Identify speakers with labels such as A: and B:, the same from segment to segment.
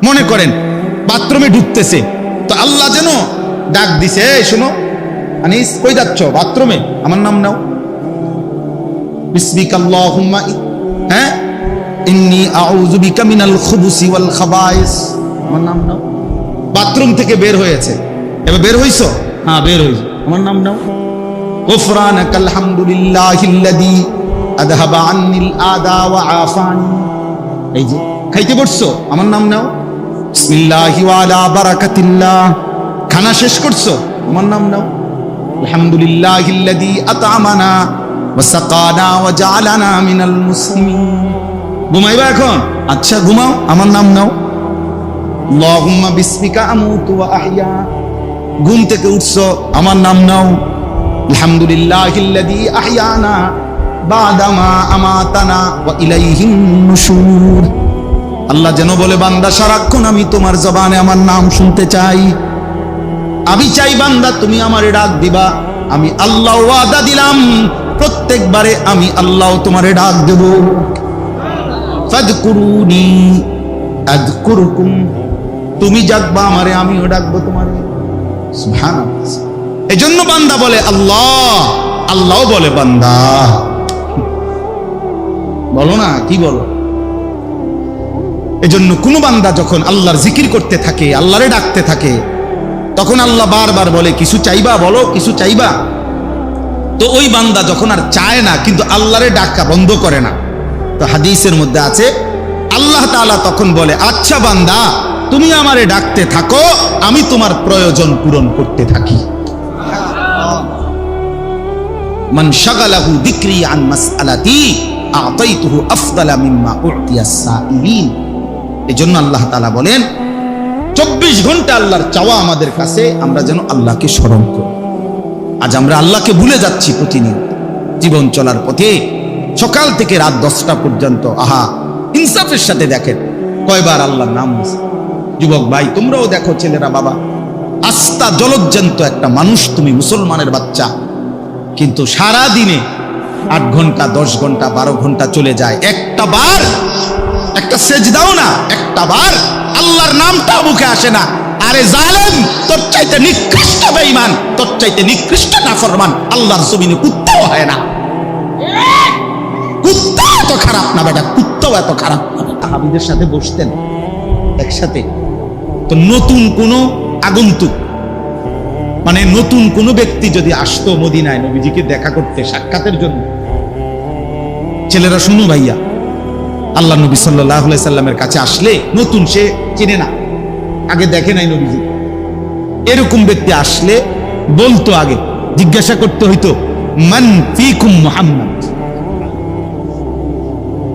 A: মনে করেন বাথরুমে ঢুকতেছে, তো আল্লাহ যেন ডাক দিছে, এই শোনো আনিস কই যাচ্ছ? বাথরুমে, আমার নাম নাও, বিসমিকাল্লাহুম্মা ইন্নী আউযু বিকা মিনাল খুবুসি ওয়াল খাবাইস, আমার নাম নাও। বাথরুম থেকে বের হয়েছে, এবার বের হইছো? হ্যাঁ বের হইছো, আমার নাম নাও। গুফরানাকাল হামদুলিল্লাহিল্লাযী আযহাবা আন্নিল আদা ওয়া আফানি, এই যে খাইতে বসছো, আমার নাম নাও। বিসমিল্লাহি ওয়া আলা বারাকাতিল্লাহ, খানা শেষ করছো, আমার নাম নাও। আলহামদুলিল্লাহিল্লাযী আত'আমানা ওয়া সাকানা ওয়া জাআলানা মিনাল মুসলিমিন। ঘুমাইবা এখন? আচ্ছা ঘুমাও, আমার নাম নাও। আল্লাহুম্মা বিসমিকা আমুতু ওয়া আহইয়া, ঘুম থেকে উঠছো, আমার নাম নাও। আলহামদুলিল্লাহিল্লাযী আহইয়ানা বাদামা আমাতানা ওয়া ইলাইহিন নুশুর। আল্লাহ যেন বলে, বান্দা সারাক্ষণ আমি তোমার জবানে আমার নাম শুনতে চাই। আমি চাই বান্দা তুমি আমারে ডাক দিবা। আমি আল্লাহ ওয়াদা দিলাম প্রত্যেকবারে আমি আল্লাহ তোমারে ডাক দেব। ফাযকুরুনি আযকুরুকুম, তুমি ডাকবা আমারে, আমিও ডাকবো তোমারে। সুবহানাল্লাহ। এজন্য বান্দা বলে আল্লাহ, আল্লাহও বলে বান্দা। বলো না, কি বলো? এজন্য কোন বান্দা যখন আল্লাহর জিকির করতে থাকে, আল্লাহরে ডাকতে থাকে, তখন আল্লাহ বারবার বলে কিছু চাইবা, বলো কিছু চাইবা। তো ওই বান্দা যখন আর চায় না, কিন্তু আল্লাহরে ডাকা বন্ধ করে না, তো হাদিসের মধ্যে আছে আল্লাহ তাআলা তখন বলে, আচ্ছা বান্দা তুমি আমারে ডাকতে থাকো, আমি তোমার প্রয়োজন পূরণ করতে থাকি। মান শাগালাহু যিকরি আন মাসআলাতি আ'তাইতুহু আফদালা মিম্মা উ'তিয়াস সাইলিন। এজন্য আল্লাহ তাআলা বলেন 24 ঘন্টা আল্লাহর চাওয়া আমাদের কাছে, আমরা যেন আল্লাহকে স্মরণ করি। আজ আমরা আল্লাহকে ভুলে যাচ্ছি প্রতিনিয়ত জীবন চলার পথে, সকাল থেকে রাত 10টা পর্যন্ত। আহা, ইনসাফের সাথে দেখেন কয়বার আল্লাহর নাম নিছে। যুবক ভাই তোমরাও দেখো, ছেলেরা, বাবা, আস্থা জলজ্জান্ত একটা মানুষ তুমি, মুসলমানের বাচ্চা, কিন্তু সারা দিনে 8 ঘন্টা 10 ঘন্টা 12 ঘন্টা চলে যায়, একটা বার একটা সেজদাও না, একটা বার আল্লাহর নামটা মুখে আসে না। আরে জালেম, তোর চাইতে নিকৃষ্ট বেঈমান, তোর চাইতে নিকৃষ্ট নাফরমান আল্লাহর জমিনে কুত্তাও হয় না। কুত্তা এত খারাপ না বেটা, কুত্তাও এত খারাপ না। সাহাবীদের সাথে বসতেন একসাথে, তো নতুন কোন আগন্তুক, মানে নতুন কোন ব্যক্তি যদি আসতো মদিনায় নবীজিকে দেখা করতে, সাক্ষাতের জন্য, ছেলেরা শুনো ভাইয়া, আল্লাহ নবী সাল্লাল্লাহু আলাইহি সাল্লামের কাছে আসলে নতুন, সে চিনে না, আগে দেখে নাই নবীজি, এরকম ব্যক্তি আসলে বলতো, আগে জিজ্ঞাসা করতে হইতো, মান ফিকুম মুহাম্মদ,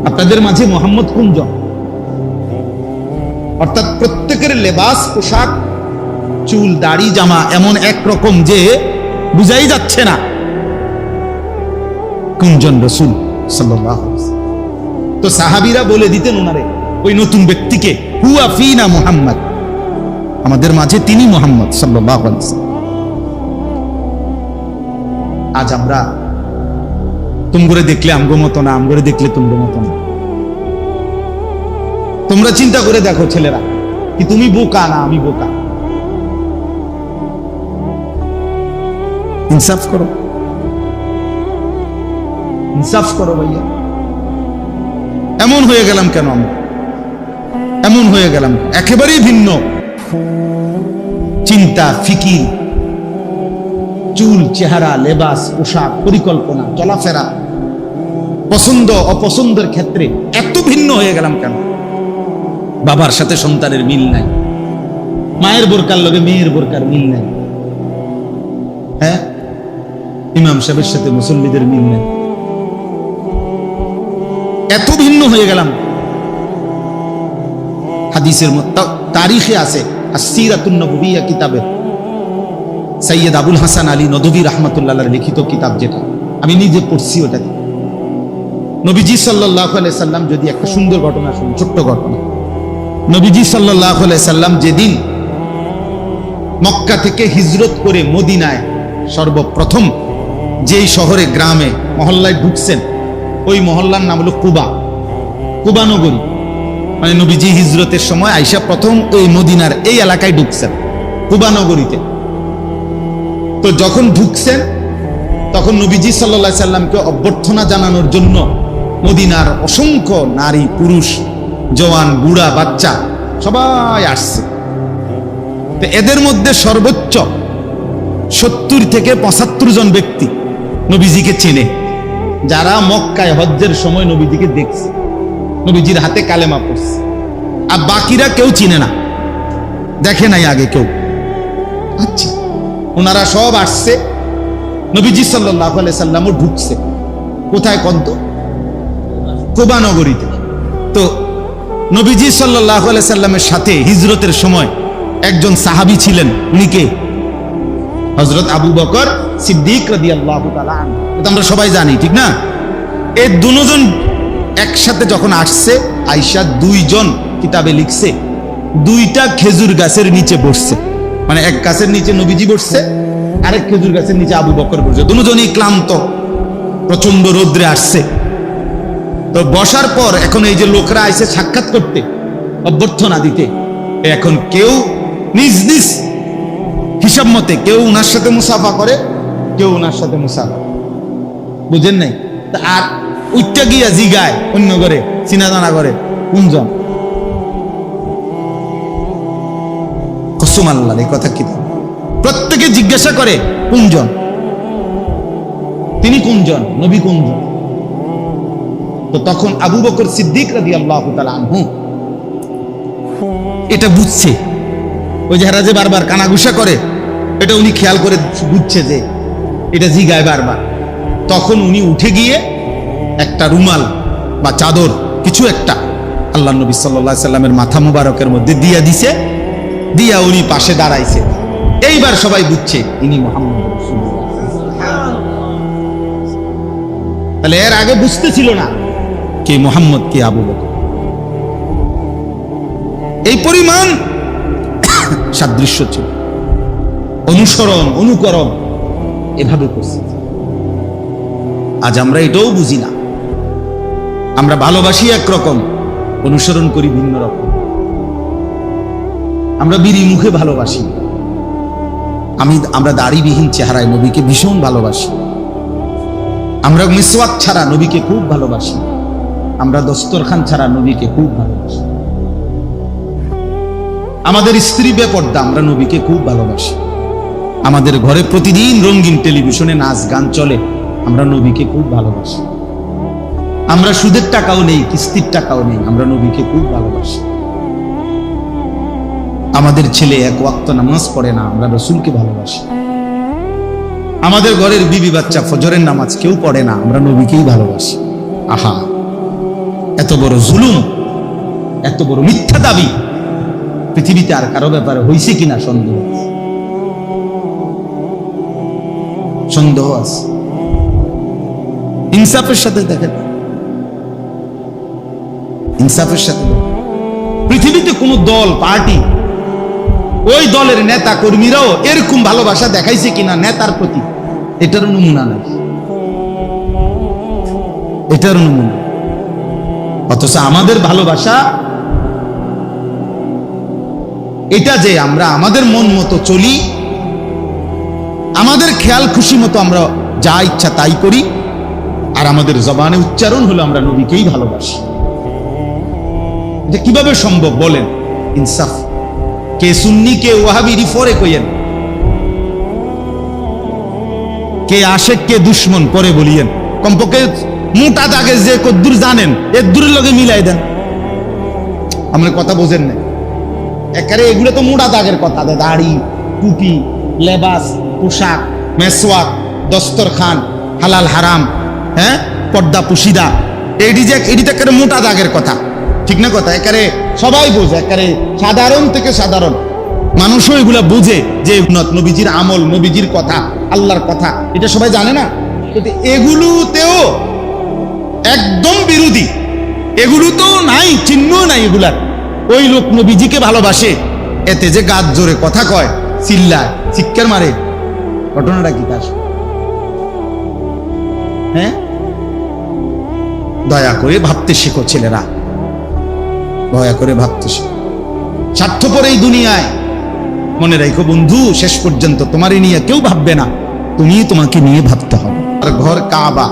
A: আপনাদের মাঝে মুহাম্মদ কোনজন? অর্থাৎ প্রত্যেকের লেবাস, পোশাক, চুল, দাড়ি, জামা এমন একরকম যে বুঝাই যাচ্ছে না কোনজন রাসূল সাল্লাল্লাহু আলাইহি ওয়াসাল্লাম। তো সাহাবীরা বলে দিতেন ওনারে, ওই নতুন ব্যক্তিকে, হুয়া ফিনা মুহাম্মদ, আমাদের মাঝে তিনি মুহাম্মদ সাল্লাল্লাহু আলাইহি ওয়াসাল্লাম। আজ আমরা তুমগরে দেখলে আমগো মতো না, আমগরে দেখলে তুমগো মতো না। তোমরা চিন্তা করে দেখো ছেলেরা, কি তুমি বোকা না আমি বোকা? ইনসাফ করো, ইনসাফ করো ভাইয়া। এমন হয়ে গেলাম কেন আমরা? এমন হয়ে গেলাম, একেবারেই ভিন্ন চিন্তা, ফিকির, চুল, চেহারা, লেবাস, পোশাক, পরিকল্পনা, চলাফেরা, পছন্দ অপছন্দের ক্ষেত্রে এত ভিন্ন হয়ে গেলাম কেন? বাবার সাথে সন্তানের মিল নাই, মায়ের বোরকার লগে মেয়ের বোরকার মিল নাই, হ্যাঁ, ইমাম সাহেবের সাথে মুসল্লিদের মিল নাই, এত ভিন্ন হয়ে গেলাম। হাদিসের মধ্যে, তারিখে আছে, আসসিরাতুন নববিয়্যা কিতাবে সৈয়দ আবুল হাসান আলী নদভী রাহমাতুল্লাহর লিখিত কিতাব, যেটা আমি নিজে পড়ছি, ওটা নবীজি সাল্লাল্লাহু আলাইহি সাল্লাম, যদি একটা সুন্দর ঘটনা শুনি, ছোট্ট ঘটনা। নবীজি সাল্লাল্লাহু আলাইহি সাল্লাম যেদিন মক্কা থেকে হিজরত করে মদিনায় সর্বপ্রথম যেই শহরে, গ্রামে, মহল্লায় ঢুকছেন, ওই মহল্লার নাম হলো কুবা, কুবা নগরী। মানে নবীজি হিজরতের সময় আয়েশা প্রথম ওই মদিনার এই এলাকায় ঢুকছেন, কুবা নগরীতে। তো যখন ঢুকছেন তখন নবীজি সাল্লাল্লাহু আলাইহি সাল্লামকে অভ্যর্থনা জানানোর জন্য মদিনার অসংখ্য নারী পুরুষ, জওয়ান বুড়া বাচ্চা সবাই আসছে। তো এদের মধ্যে সর্বোচ্চ 70 থেকে 75 জন ব্যক্তি নবীজিকে চেনে, যারা মক্কায় হজ্জের সময় নবীজিকে দেখছে, নবীজির হাতে কালেমা পড়ছে। আর বাকিরা কেউ চিনে না, দেখে নাই আগে কেউ। আচ্ছা, ওনারা সব আসছে, নবীজি সাল্লাল্লাহু আলাইহি সাল্লামও ঢুকছে। কোথায়? কন্ত কুবা নগরীতে। তো নবীজি সাল্লাল্লাহু আলাইহি সাল্লামের সাথে হিজরতের সময় একজন সাহাবী ছিলেন। উনি কে? হযরত আবু বকর সিদ্দিক রাদিয়াল্লাহু তাআলা আনহু। এটা আমরা সবাই জানি, ঠিক না? এই দুজন একসাথে যখন আসছে, আয়েশা 2 জন কিতাবে লিখছে 2টা খেজুর গাছের নিচে বসছে। মানে এক গাছের নিচে নবীজি বসছে, আরেক খেজুর গাছের নিচে আবু বকর বসছে। দুজনই ক্লান্ত, প্রচন্ড রোদ্রে আসছে। তো বসার পর এখন এই যে লোকরা আইছে সাক্ষাৎ করতে, অভ্যর্থনা দিতে, এখন কেউ নিজ নিজ হিসাব মতে কেউ উনার সাথে মুসাফা করে, কেউ উনার সাথে মুসাফা, বুঝেন নাই? আর উচ্চা গিয়া জিগায় অন্য করে, চিনা জানা করে, কোনজন? কসম আল্লাহ, এই কথা কি? প্রত্যেকে জিজ্ঞাসা করে কোনজন, তিনি কোনজন, নবী কোনজন? তো তখন আবু বকর সিদ্দিক রাদিয়াল্লাহু তাআলা আনহু এটা বুঝছে। ওই যারা যে বারবার কানাঘুষা করে, এটা উনি খেয়াল করে বুঝছে যে এটা জিগায় বারবার। তখন উনি উঠে গিয়ে একটা রুমাল বা চাদর কিছু একটা আল্লাহ নবী সাল্লাল্লাহু আলাইহি সাল্লামের মাথা মুবারকের মধ্যে দিয়া দিছে, দিয়া উনি পাশে দাঁড়াইছে। এইবার সবাই বুঝছে ইনি মুহাম্মদ রাসূলুল্লাহ। তাহলে এর আগে বুঝতেছিল না কে মুহাম্মদ, কে আবু বকর। এই পরিমাণ সাদৃশ্য ছিল, অনুসরণ অনুকরণ এভাবে করছে। আজ আমরা এটাও বুঝি না। আমরা ভালোবাসি একরকম, অনুসরণ করি ভিন্ন রকম। আমরা বিড়ি মুখে ভালোবাসি, আমরা দাড়িবিহীন চেহারায় নবীকে ভীষণ ভালোবাসি। আমরা মিসওয়াক ছাড়া নবীকে খুব ভালোবাসি। আমরা দস্তরখান ছাড়া নবীকে খুব ভালোবাসি। আমাদের স্ত্রী বেপর্দা, আমরা নবীকে খুব ভালোবাসি। আমাদের ঘরে প্রতিদিন রঙিন টেলিভিশনে নাচ গান চলে, আমরা নবীকে খুব ভালোবাসি। আমরা সুদের টাকাও নেই, কিস্তির টাকাও নেই, আমরা নবীকে খুব ভালোবাসি। আমাদের ছেলে 1 ওয়াক্ত নামাজ পড়ে না, আমরা রাসূলকে ভালোবাসি। আমাদের ঘরের বিবি বাচ্চা ফজরের নামাজ কেউ পড়ে না, আমরা নবীকেই ভালোবাসি। আহা, এত বড় জুলুম, এত বড় মিথ্যা দাবি পৃথিবীতে আর কারো ব্যাপারে হয়েছে কিনা সন্দেহ আছে, সন্দেহ আছে। ইনসাফের সাথে দেখেন, ইনসাফের সাথে পৃথিবীতে কোন দল পার্টি, ওই দলের নেতা কর্মীরাও এরকম ভালোবাসা দেখাইছে কিনা নেতার প্রতি, এটার নমুনা নাই, এটার নমুনা। অথচ আমাদের ভালোবাসা এটা যে আমরা আমাদের মন মতো চলি, আমাদের খেয়াল খুশি মতো আমরা যা ইচ্ছা তাই করি, আর আমাদের জবানে উচ্চারণ হলো আমরা নবীকেই ভালোবাসি। এটা কিভাবে সম্ভব বলেন? ইনসাফ। কে সুন্নি কে ওয়াহাবি রিফরে কইয়েন, কে আশেক কে দুশ্মন পরে বলিয়েন। কমপক্ষে মোটা দাগে যে কদ্দুর জানেন এর দূরের লগে মিলাই দেন। আমার কথা বোঝেন না? একারে এগুলো তো মোটা দাগের কথা, দাড়ি, টুপি, লেবাস, পোশাক, মেসওয়াক, দস্তরখান, হালাল হারাম, হ্যাঁ, পর্দা পুশিদা, এটি তো একেবারে মোটা দাগের কথা, ঠিক না কথা? একারে সবাই বোঝে, একারে সাধারণ থেকে সাধারণ মানুষও এগুলা বুঝে যে নবীজির আমল, নবীজির কথা, আল্লাহর কথা, এটা সবাই জানে না। এগুলোতেও একদম বিরোধী, এগুলো তো নাই, চিহ্ন নাই এগুলার। ওই লোক নবীজিকে ভালোবাসে, এতে যে গাছ জোরে কথা কয়, চিল্লায়, চিৎকার মারে, ঘটনাটা কি তার? হ্যাঁ, দয়া করে ভাবতে শেখো ছেলেরা। দয়া করে ভাবতে শিখো। স্বার্থপর এই দুনিয়ায় মনে রাখো বন্ধু, শেষ পর্যন্ত তোমারই নিয়ে কেউ ভাববে না, তুমি তোমাকে নিয়ে ভাবতে হবে। আর ঘর কাবা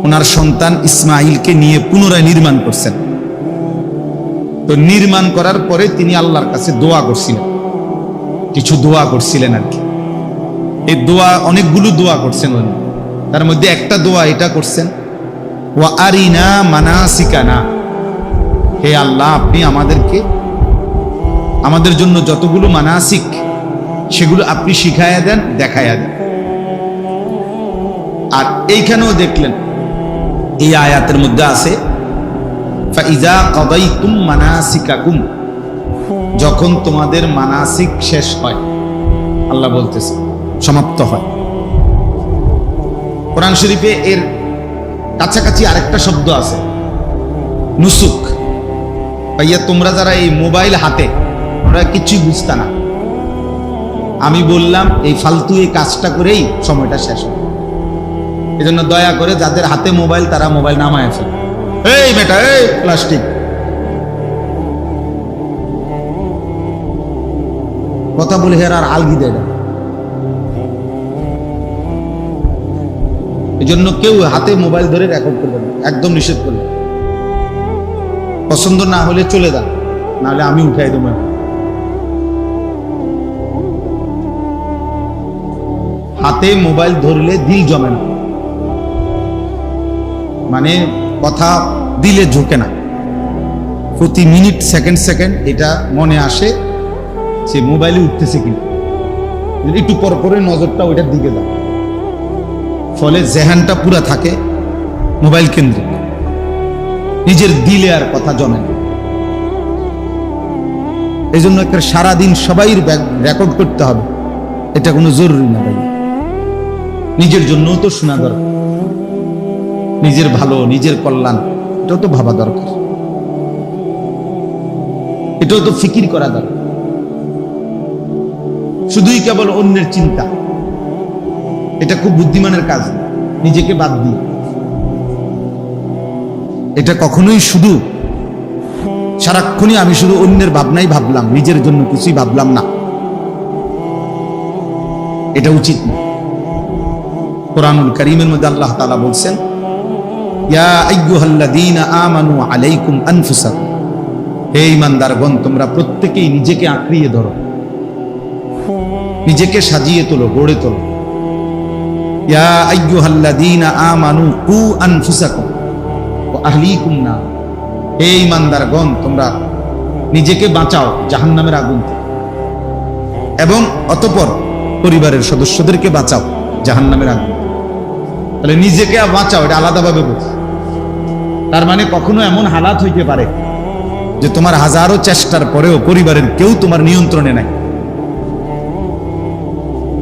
A: ওনার সন্তান ইসমাইলকে নিয়ে পুনরায় নির্মাণ করছেন। তো নির্মাণ করার পরে তিনি আল্লাহর কাছে দোয়া করছিলেন, কিছু দোয়া করছিলেন আর কি। এই দোয়া অনেকগুলো দোয়া করছেন উনি, তার মধ্যে একটা দোয়া এটা করছেন, ওয়া আরিনা মানাসিকানা, হে আল্লাহ আপনি আমাদের জন্য যতগুলো মানাসিক সেগুলো আপনি শিখায়া দেন, দেখায়া দেন। আর এইখানেও দেখলেন এই আয়াতের মধ্যে আছে ফাইজা কাদাইতুম মানাসিকাকুম, যখন তোমাদের মানাসিক শেষ হয়, আল্লাহ বলতেছে সমাপ্ত হয়। কোরআন শরীফে এর কাছাকাছি আরেকটা শব্দ আছে নুসুক। ভাইয়া তোমরা যারা এই মোবাইল হাতে, তোমরা কিছুই বুঝতা না, আমি বললাম এই ফালতু এই কাজটা করেই সময়টা শেষ হয়। এই জন্য দয়া করে যাদের হাতে মোবাইল তারা মোবাইল নামায় ফেলে। এই বেটা, এই প্লাস্টিক, কথা বলে হের আর আলগি দেয় না। এই জন্য কেউ হাতে মোবাইল ধরে রেকর্ড করবে না, একদম নিষেধ করবে। পছন্দ না হলে চলে যান, নাহলে আমি উঠাই দেবো। হাতে মোবাইল ধরলে দিল জমে না, মানে কথা দিলে ঝুঁকে না। প্রতি মিনিট সেকেন্ড সেকেন্ড এটা মনে আসে সে মোবাইলে উঠতেছে কিনা, একটু পর পরে নজরটা ওইটার দিকে যায়, ফলে জেহানটা পুরা থাকে মোবাইল কেন্দ্রিক, নিজের দিলে আর কথা জমে না। এই জন্য একটা সারাদিন সবাই রেকর্ড করতে হবে, এটা কোনো জরুরি না ভাই। নিজের জন্যও তো শোনা দরকার, নিজের ভালো নিজের কল্যাণ এটাও তো ভাবা দরকার, এটাও তো ফিকির করা দরকার। শুধুই কেবল অন্যের চিন্তা, এটা খুব বুদ্ধিমানের কাজ। নিজেকে বাদ দিয়ে এটা কখনোই শুধু সারাক্ষণই আমি শুধু অন্যের ভাবনাই ভাবলাম, নিজের জন্য কিছুই ভাবলাম না, এটা উচিত না। কোরআনুল কারীমের মধ্যে আল্লাহ তাআলা বলছেন, ইয়া আইয়ুহাল্লাযীনা আমানু আলাইকুম আনফুসাকুম, হে ঈমানদারগণ তোমরা প্রত্যেকেই নিজেকে আঁকড়িয়ে ধরো, নিজেকে সাজিয়ে তোলো, গড়ে তোলো। ইয়া আইয়ুহাল্লাযীনা আমানু কু আনফুসাকুম ওয়া আহলিকুম নার, হে ঈমানদারগণ তোমরা নিজেকে বাঁচাও জাহান্নামের আগুন থেকে, এবং অতঃপর পরিবারের সদস্যদেরকে বাঁচাও জাহান্নামের আগুন। তাহলে নিজেকে বাঁচাও, এটা আলাদাভাবে বলছে। তার মানে কখনো এমন হালাত হইতে পারে যে তোমার হাজারো চেষ্টার পরেও পরিবারের কেউ তোমার নিয়ন্ত্রণে নাই,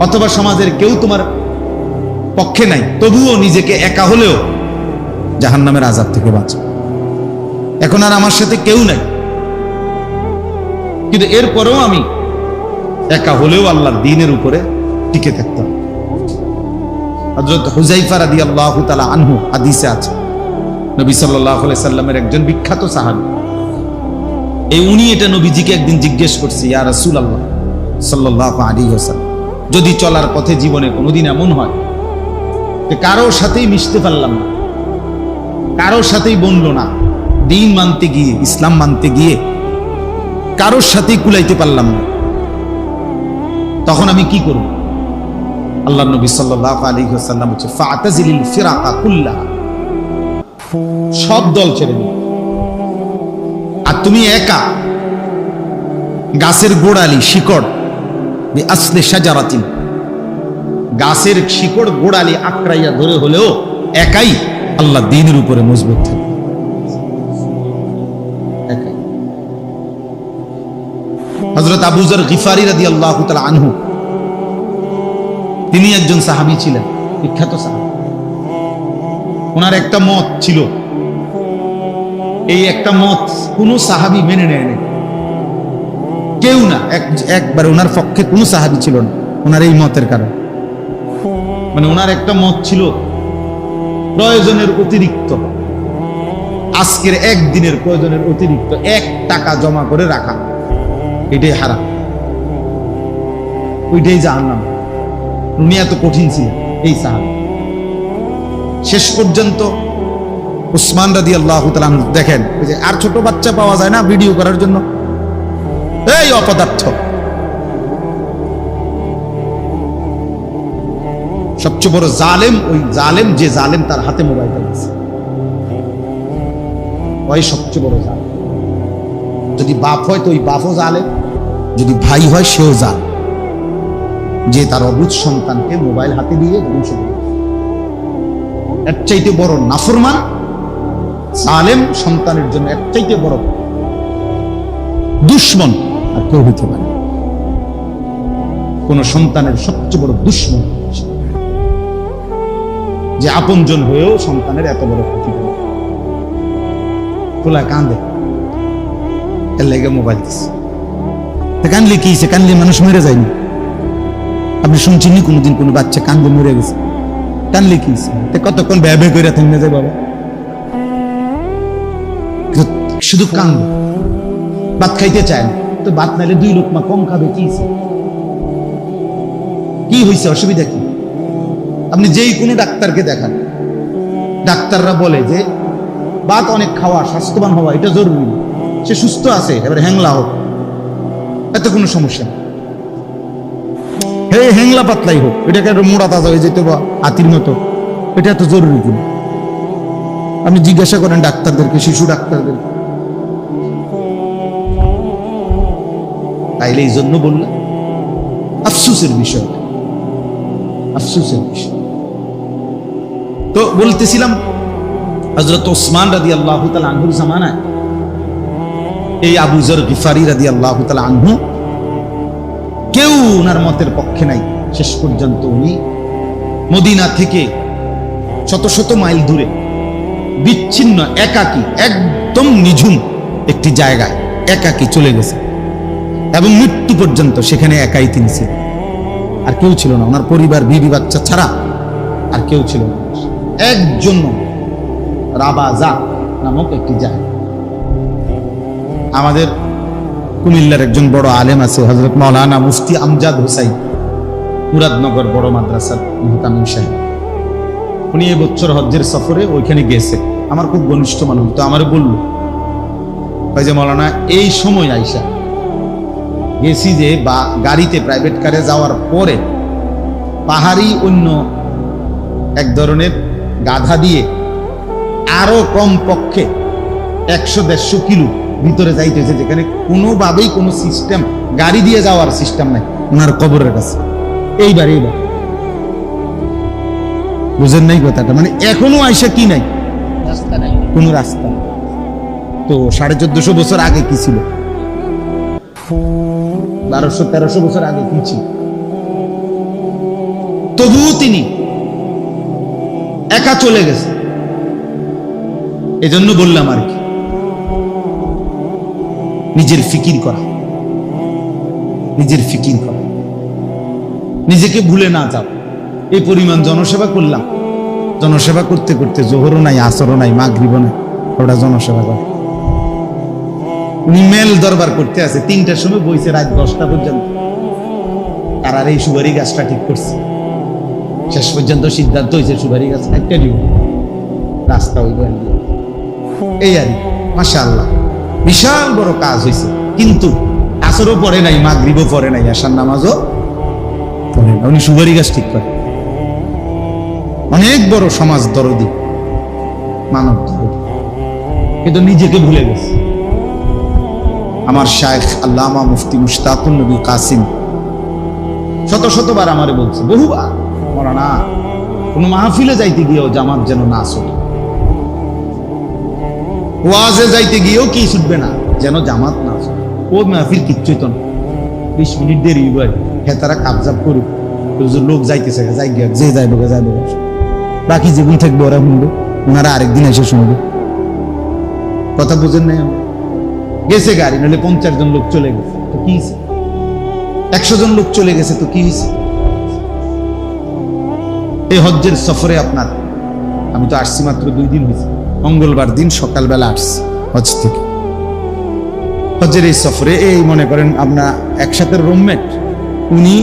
A: অথবা সমাজের কেউ তোমার পক্ষে নাই, তবুও নিজেকে একা হলেও জাহান্নামের আযাব থেকে বাঁচাও। এখন আর আমার সাথে কেউ নাই, কিন্তু এরপরেও আমি একা হলেও আল্লাহর দ্বীনের উপরে টিকে থাকতাম। হযরত হুযায়ফা রাদিয়াল্লাহু তাআলা আনহু হাদিসে আছে, নবী সাল্লাল্লাহু আলাইহি সাল্লামের একজন বিখ্যাত সাহাবী, উনি এটা নবীজিকে একদিন জিজ্ঞেস করছে, ইয়া রাসূলুল্লাহ সাল্লাল্লাহু আলাইহি ওয়াসাল্লাম, যদি চলার পথে জীবনে কোনোদিন এমন হয় যে কারোর সাথেই মিশতে পারলাম না, কারোর সাথেই বনলো না, দ্বীন মানতে গিয়ে ইসলাম মানতে গিয়ে কারোর সাথেই কুলাইতে পারলাম না, তখন আমি কি করব? আল্লাহর নবী সাল্লাল্লাহু আলাইহি ওয়াসাল্লাম বলেছে, ফাতাজিলিল ফিরাকা কুল্লাহা, সব দল ছেড়ে দিও, আর তুমি একা গাছের গোড়ালি শিকড় আসলে শাজারাতিন, গাছের শিকড় গোড়ালি আঁকড়াইয়া ধরে হলেও একাই আল্লাহ দ্বীনের উপরে মজবুত থাকে। হযরত আবু যর গিফারি রাদিয়াল্লাহু তাআলা আনহু, তিনি একজন সাহাবী ছিলেন, বিখ্যাত সাহাবী। ওনার একটা মত ছিল, এই একটা মত কোনো সাহাবী মেনে নেয় না, কেউ না, একবার ওনার পক্ষে কোনো সাহাবী ছিল না ওনার এই মতের কারণে। মানে ওনার একটা মত ছিল প্রয়োজনের অতিরিক্ত আজকের একদিনের প্রয়োজনের অতিরিক্ত 1 টাকা জমা করে রাখা, এটাই হারাম, ওইটাই জাহান্নাম। উনি এত কঠিন ছিলেন এই সাহাবী। শেষ পর্যন্ত উসমান রাদিয়াল্লাহু তাআলা আনহু, দেখেন ওই যে আর ছোট বাচ্চা পাওয়া যায় না ভিডিও করার জন্য, এই অপদার্থ। সবচেয়ে বড় জালেম ওই জালেম, যে জালেম তার হাতে মোবাইল আছে, ওই সবচেয়ে বড় জালেম। যদি বাপ হয় তো ওই বাপও জালেম, যদি ভাই হয় সেও জালেম, যে তার অবুঝ সন্তানকে মোবাইল হাতে দিয়ে ধ্বংস করে। এর চাইতে বড় নাফরমান জালেম সন্তানের জন্য এর চাইতে বড় দুশ্মন আর কেউ হইতে পারে। কোন সন্তানের সবচেয়ে বড় দুশ্মন যে আপনজন হয়েও সন্তানের এত বড় ক্ষতি করে। খোলা কান্দে, এর লেগে মোবাইল দিচ্ছে। কানলে কি হয়েছে? কানলে মানুষ মরে যায়নি। আপনি শুনছেন কোনোদিন কোনো বাচ্চা কান্দে মরে গেছে? কানলে কি হয়েছে? কতক্ষণ ব্যয় করে থেমে যায় বাবা, শুধু কান্দে, ভাত খাইতে চায় না। তো ভাত নাইলে 2 লোকমা কম খাবে, কি হয়েছে? অসুবিধা কি? আপনি যেই কোনো ডাক্তারকে দেখান, ডাক্তাররা বলে যে ভাত অনেক খাওয়া, স্বাস্থ্যবান হওয়া এটা জরুরি। সে সুস্থ আছে, এবারে হ্যাংলা হোক, এত কোনো সমস্যা নেই। হ্যাংলা পাতলাই হোক, এটাকে একটা মোড়া তাজা হয়ে যেতে বা হাতির মতো, এটা এত জরুরি কিনা? আপনি জিজ্ঞাসা করেন ডাক্তারদেরকে, শিশু ডাক্তারদেরকে। তাইলে এই জন্য বললাম আফসোসের বিষয়, আফসোসের বিষয়। তো বলতেছিলাম হযরত ওসমান রাদিয়াল্লাহু তাআলা আনহুর জামানায় এই আবু যর গিফারি রাদিয়াল্লাহু তাআলা আনহু, কেউ ওনার মতের পক্ষে নাই। শেষ পর্যন্ত উনি মদিনা থেকে শত শত মাইল দূরে বিচ্ছিন্ন একাকী, একদম নিঝুম একটি জায়গায় একাকী চলে গেছে এবং মৃত্যু পর্যন্ত সেখানে একাই তিনি ছিলেন। আর কেউ ছিল না, ওনার পরিবার বিবি বাচ্চা ছাড়া আর কেউ ছিল না। একজন রাবাজা নামক একটি জায়গা। আমাদের কুমিল্লার একজন বড় আলেম আছে, হযরত মাওলানা মুফতি আমজাদ হোসাইন, মুরাদনগর বড় মাদ্রাসার মুহতামিম সাহেব। উনি এবছর হজ্জের সফরে ওইখানে গেছে, আমার খুব ঘনিষ্ঠ মানুষ। তো আমার বলল, ওই যে মাওলানা এই সময় আইসা গেছি যে বা গাড়িতে প্রাইভেট কারে যাওয়ার পরে পাহাড়ি অন্য এক ধরনের গাধা দিয়ে আরো কম পক্ষে 100-150 কিলো ভিতরে যাইতেছে, যেখানে কোনোভাবেই কোনো সিস্টেম, গাড়ি দিয়ে যাওয়ার সিস্টেম নাই ওনার কবরের কাছে। এইবার বুঝেন নাই কথাটা? মানে এখনো আইসা কি নাই, রাস্তা নাই, কোনো রাস্তা। তো 1450 বছর আগে কি ছিল, 1200-1300 বছর আগে কি ছিল? তবুও তিনি একা চলে গেছে। এজন্য বললাম আর কি, নিজের ফিকির করা, নিজের ফিকির করা, নিজেকে ভুলে না যাও। এই পরিমাণ জনসেবা করলাম, জনসেবা করতে করতে জোহরও নাই, আসরও নাই, মাগরিবও নাই, ওটা জনসেবা করে। উনি মেল দরবার করতে আছে, 3টার সময় বইছে রাত 10টা পর্যন্ত। আর এই সুপারি গাছটা ঠিক করছে, শেষ পর্যন্ত সিদ্ধান্ত হয়েছে সুপারি গাছ একটা নিব, রাস্তা ওই দিয়ে। এই আর মাশাআল্লাহ বিশাল বড় কাজ হয়েছে। কিন্তু আসরও পড়ে নাই, মাগরিবও পড়ে নাই, আশার নামাজও পড়ে না। উনি সুপারি গাছ ঠিক করে। অনেক বড় সমাজ দরদি, মানব দরদি, কিন্তু নিজেকে ভুলে গেছে। আমার শায়েখ আল্লামা মুফতি মুশতাকুন নবী কাসিম শত শতবার আমারে বলছে, বহুবার, মাওলানা কোন মাহফিলে যাইতে গিয়েও জামাত যেন না ছুটে, ওয়াজে যাইতে গিয়েও কি ছুটবে না, যেন জামাত না ছুটে। ও মাহফিল কিচ্ছুই তো না, 20 মিনিট দেরি হইবে, হ্যাঁ তারা কাবজাব করুক, লোক যাইতেছে, যাই গিয়া যে যাইব যাইব, বাকি জীবন থাকবে ওরা শুনবে, ওনারা আরেকদিন এসে শুনবে। কথা বুঝেন নাই? গেছে গাড়ি, নাহলে 50 জন লোক চলে গেছে তো কি হয়েছে, 100 জন লোক চলে গেছে তো কি হয়েছে? এই হজ্জের সফরে আপনার, আমি তো আসছি মাত্র 2 দিন হয়েছে, মঙ্গলবার দিন সকালবেলা আসছে হজ থেকে। হজের এই সফরে এই মনে করেন আপনার একসাথে রুমমেট, উনি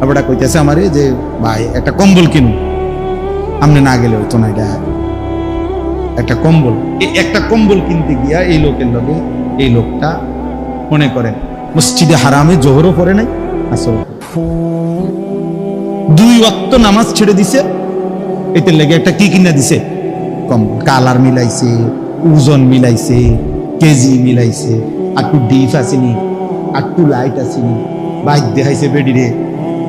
A: আবার কইতেছে আমারে যে ভাই একটা কম্বল কিনুন, আপনি না গেলে হইতো না, এটা একটা কম্বল। একটা কম্বল কিনতে গিয়া এই লোকের লগে এই লোকটা মনে করেন মসজিদে হারামে জোহরও পড়ে নাই, আসর 2 ওয়াক্ত নামাজ ছেড়ে দিছে, এতে লেগে একটা কি কিনা দিছে, কম্বল। কালার মিলাইছে, ওজন মিলাইছে, কেজি মিলাইছে, একটু ডিপ আসেনি, একটু লাইট আসেনি, বাইক দেখাইছে বেডিরে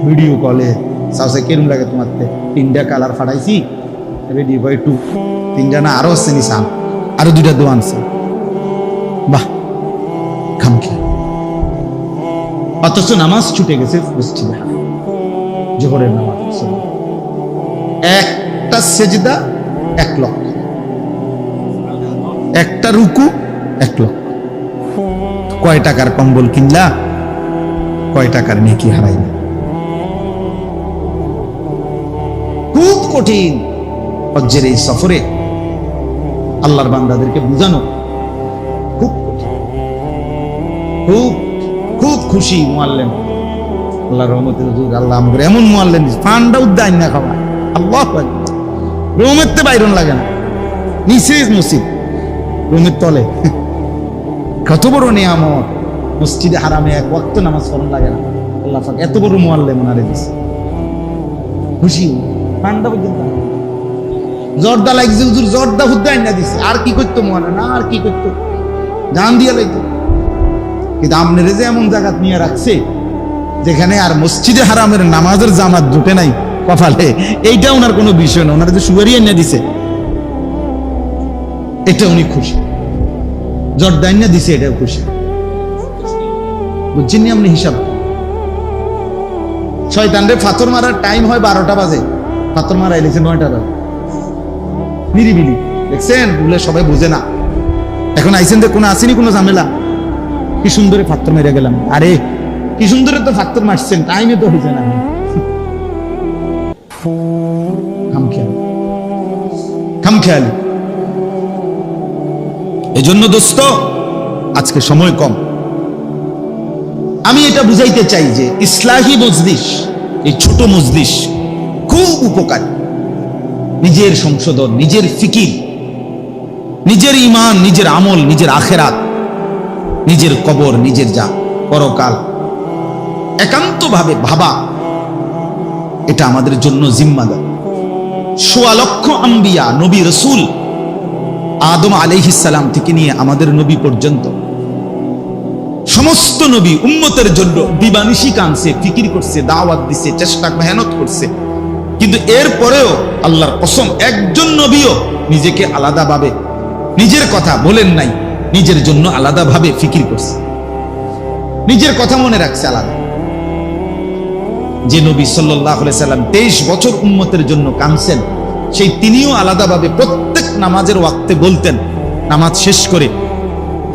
A: ভিডিও কলে, সাউসে কেরম লাগে তোমার 3টা কালার ফাটাইছি বেডি ভাই, 3টা না আরো আসছেনি, সাম আরো 2টা দোয়া আনছে। বাহ, খামখি। অথচ নামাজ ছুটে গেছে মসজিদে হারাম, জোহরের নামাজ। একটা সেজদা 1 লক্ষ, একটা রুকু 1 লক্ষ। কয় টাকার কম্বল কিনলা, কয় টাকার নেকি হারাইলা। খুব কঠিন হজ্জের এই সফরে আল্লাহর বান্দাদেরকে বুঝানো খুব কঠিন। খুব খুব খুশি মুআল্লিম, আল্লাহর রহমতে হুজুর আল্লাহ আমগরে এমন মুআল্লিম দিছে, ফান্ডা উদ্দাইন না খাওয়া, আল্লাহু আকবার। রুমেতে বাইরন লাগে না, নিচে মসজিদ, রুমের তলে। কত বড় নিয়ামত, মসজিদে হারামে 1 ওয়াক্ত নামাজ পড়ন লাগে না। আল্লাহ পাক এত বড় মুআল্লিম ওনারে দিছে, খুশি ফান্ডা পর্যন্ত। জর্দা লাগছে হুজুর, জর্দা হুদ্দাইন না দিছে, আর কি করতো মুআল্লিম, না আর কি করতো, জান দিয়া লাইতো। কিন্তু আপনারে যে এমন জায়গা নিয়ে রাখছে যেখানে আর মসজিদে হারামের নামাজের জামাত জুটে নাই কপালে, এইটা ওনার কোনো বিষয় না। ওনারা যে সুগারি এনে দিছে, এটা উনি খুশি। জর্দাইন না দিছে, এটাও খুশি। বুঝছেন নি আপনি হিসাব? শয়তানরে ফাতর মারার টাইম হয় 12টা বাজে, ফাতর মারাই লিখছে 9টা বাজে, নিরিবিলি। দেখছেন, বলে সবাই বুঝে না। এখন আইসেন যে কোনো আসেনি কোনো ঝামেলা, কি সুন্দরে ফাত্তর মেরে গেলাম। আরে কি সুন্দরে তো ফাত্তর মারছেন, টাইমে তো হয়েছে না। খামখেয়ালি। এজন্য দোস্ত, আজকে সময় কম, আমি এটা বুঝাইতে চাই যে ইসলাহি মজলিস, এই ছোট মজলিস খুব উপকারী। নিজের সংশোধন, নিজের ফিকির, নিজের ঈমান, নিজের আমল, নিজের আখেরাত, নিজের কবর, নিজের যা পরকাল একান্তভাবে ভাবা, এটা আমাদের জন্য জিম্মাদার। ১৬ লক্ষ আম্বিয়া, নবী রাসূল, আদম আলাইহিস সালাম থেকে নিয়ে আমাদের নবী পর্যন্ত সমস্ত নবী উম্মতের জন্য দিবানিশি কাঁদছে, ফিকির করছে, দাওয়াত দিছে, চেষ্টা মেহনত করছে। কিন্তু এরপরেও আল্লাহর কসম, একজন নবীও নিজেকে আলাদাভাবে নিজের কথা বলেন নাই, নিজের জন্য আলাদাভাবে ফিকির করছে, নিজের কথা মনে রাখছে আলাদা। যে নবী সাল্লাল্লাহু আলাইহি সাল্লাম 23 বছর উম্মতের জন্য কাঁদছেন, সেই তিনিও আলাদাভাবে প্রত্যেক নামাজের ওয়াক্তে বলতেন, নামাজ শেষ করে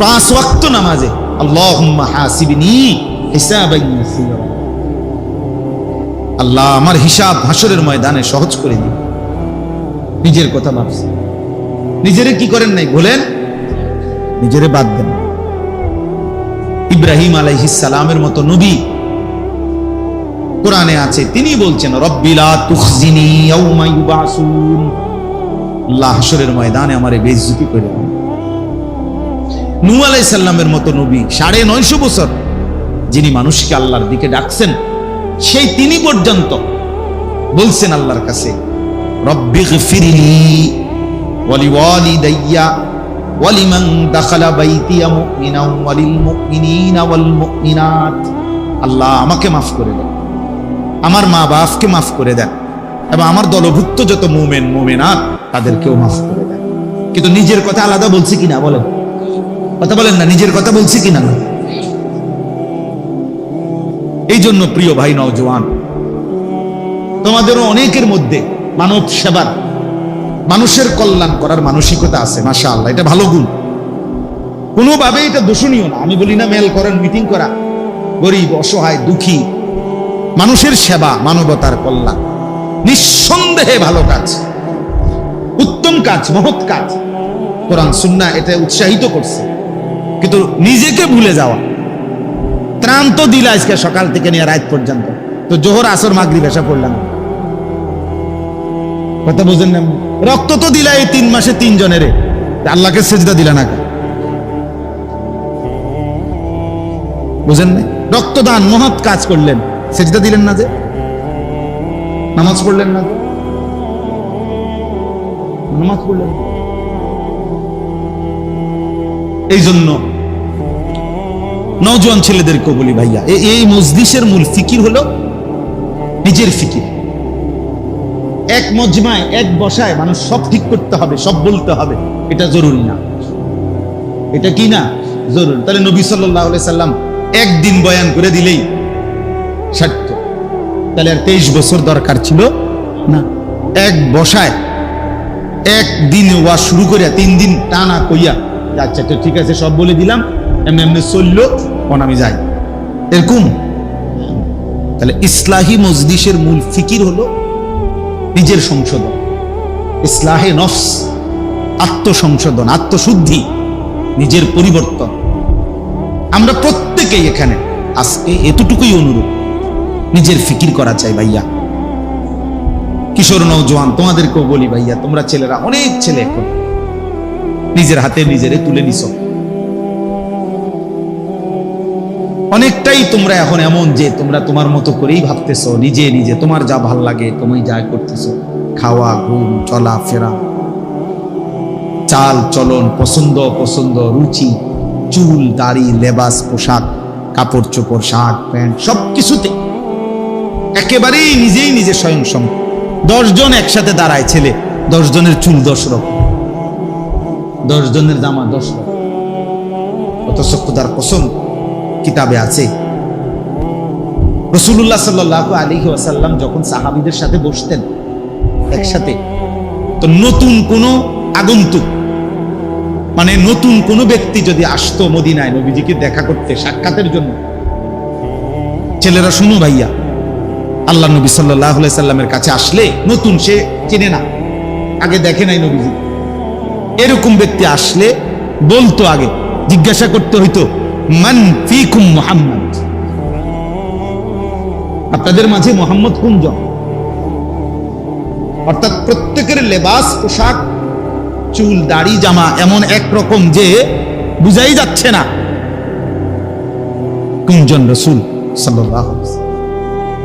A: 5 ওয়াক্ত নামাজে, আল্লাহুম্মা হাসিবনি হিসাবান ইয়াসীরা, আল্লাহ আমার হিসাব হাসরের ময়দানে সহজ করে দিন। নিজের কথা ভাবছে, নিজেরে কি করেন নাই বলেন, নিজেরে বাদ দেন। ইব্রাহিম আলাইহিস সালামের মতো নবী কোরআনে আছে, তিনি বলছেন রব্বি লা তুখজিনি ইয়াউমা ইউবাসুন, আল্লাহ হাসরের ময়দানে আমারে বেইজ্জতি করে দেন। নূহ আলাইহিস সালামের মতো নবী 950 বছর যিনি মানুষকে আল্লাহর দিকে ডাকছেন, সেই তিনি পর্যন্ত বলছেন আল্লাহর কাছে রব্বিগফিরলি ওয়ালিওয়ালিদাইয়া ওয়ালিমান দাখালা বাইতিয়া মুমিনান ওয়ালিল মুমিনিনা ওয়াল মুমিনাত, আল্লাহ আমাকে মাফ করে দেন, আমার মা বাপকে মাফ করে দেন, এবং আমার দলভুক্ত যত মুমিন মুমিনাত তাদেরকেও মাফ করে দেন। কিন্তু নিজের কথা আলাদা বলছি কিনা বলেন, কথা বলেন না, নিজের কথা বলছি কিনা না? এই জন্য প্রিয় ভাই নওজোয়ান, তোমাদেরও অনেকের মধ্যে মানব সেবার, মানুষের কল্যাণ করার মানসিকতা আছে, মাশাআল্লাহ, এটা ভালো গুণ, কোনোভাবে এটা দোষণীয় না। আমি বলি না মেল করেন, মিটিং করা, গরিব অসহায় দুঃখী মানুষের সেবা, মানবতার কল্যাণ নিঃসন্দেহে ভালো কাজ, উত্তম কাজ, মহৎ কাজ। কোরআন সুন্নাহ এটা উৎসাহিত করছে, কিন্তু নিজেকে ভুলে যাওয়া। ত্রাণ তো দিলা আজকে সকাল থেকে নিয়ে রাত পর্যন্ত, তো জোহর আসর মাগরিব এসা পড়লাম, কথা বুঝেন না? রক্ত তো দিলা এই 3 মাসে 3 জনের, আল্লাহকে সেজদা দিলা না, বুঝেন না? রক্তদান মহৎ কাজ করলেন, সেজদা দিলেন না, যে নামাজ পড়লেন না, নামাজ পড়লেন। এই জন্য নওজোয়ান ছেলেদেরকে বলি, ভাইয়া এই মজলিসের মূল ফিকির হলো নিজের ফিকির। এক মজমায় এক বসায় মানুষ সব ঠিক করতে হবে, সব বলতে হবে, এটা জরুরি না। এটা কি না জরুরি? তাহলে নবী সাল্লাল্লাহু আলাইহি সাল্লাম একদিন বয়ান করে দিলেই সার্থক। তাহলে আর 23 বছর দরকার ছিল না। এক বসায় একদিন ওয়াজ শুরু করিয়া 3 দিন টানা কইয়া, আচ্ছা তো ঠিক আছে সব বলে দিলাম, এমনি এমনি চললো, আমি যাই, এরকম। তাহলে ইসলাহি মজলিসের মূল ফিকির হলো নিজের সংশোধন, ইসলাহে নফস, আত্মসংশোধন, আত্মশুদ্ধি, নিজের পরিবর্তন। আমরা প্রত্যেকেই এখানে আজকে এতটুকুই অনুরোধ, নিজের ফিকির করা চাই ভাইয়া। কিশোর নওজোয়ান তোমাদেরকেও বলি ভাইয়া, তোমরা ছেলেরা, অনেক ছেলে এখন নিজের হাতে নিজেরে তুলে নিছ, অনেকটাই তোমরা এখন এমন যে তোমরা তোমার মতো করেই ভাবতেছো, নিজে নিজে তোমার যা ভাল লাগে তুমি যা করতেছো, খাওয়া, ঘুম, চলা ফেরা, চাল চলন, পছন্দ অপছন্দ, রুচি, চুল, দাড়ি, লেবাস, পোশাক, কাপড় চোপড়, শার্ট প্যান্ট, সবকিছুতে একেবারেই নিজেই নিজে স্বয়ংসম্পূর্ণ। 10 জন একসাথে দাঁড়ায় ছেলে, 10 জনের চুল 10 রকম, 10 জনের জামা 10 রকম। অথচ খোদার কসম কিতাবে আছে, রাসূলুল্লাহ সাল্লাল্লাহু আলাইহি ওয়াসাল্লাম যখন সাহাবীদের সাথে বসতেন একসাথে, তো নতুন কোন আগন্তুক, মানে নতুন কোন ব্যক্তি যদি আসতো মদিনায় নবীজিকে দেখা করতে, সাক্ষাতের জন্য, ছেলেরা শুনো ভাইয়া, আল্লাহ নবী সাল্লাল্লাহু আলাইহি সাল্লামের কাছে আসলে, নতুন, সে চেনে না, আগে দেখে নাই নবীজি, এরকম ব্যক্তি আসলে বলতো, আগে জিজ্ঞাসা করতে হইতো, মান ফিকুম মুহাম্মদ, আপনাদের মাঝে মুহাম্মদ কোনজন? অর্থাৎ প্রত্যেকের লেবাস, পোশাক, চুল, দাড়ি, জামা এমন একরকম যে বুঝাই যাচ্ছে না কোনজন রাসূল সাল্লাল্লাহু আলাইহি ওয়াসাল্লাম।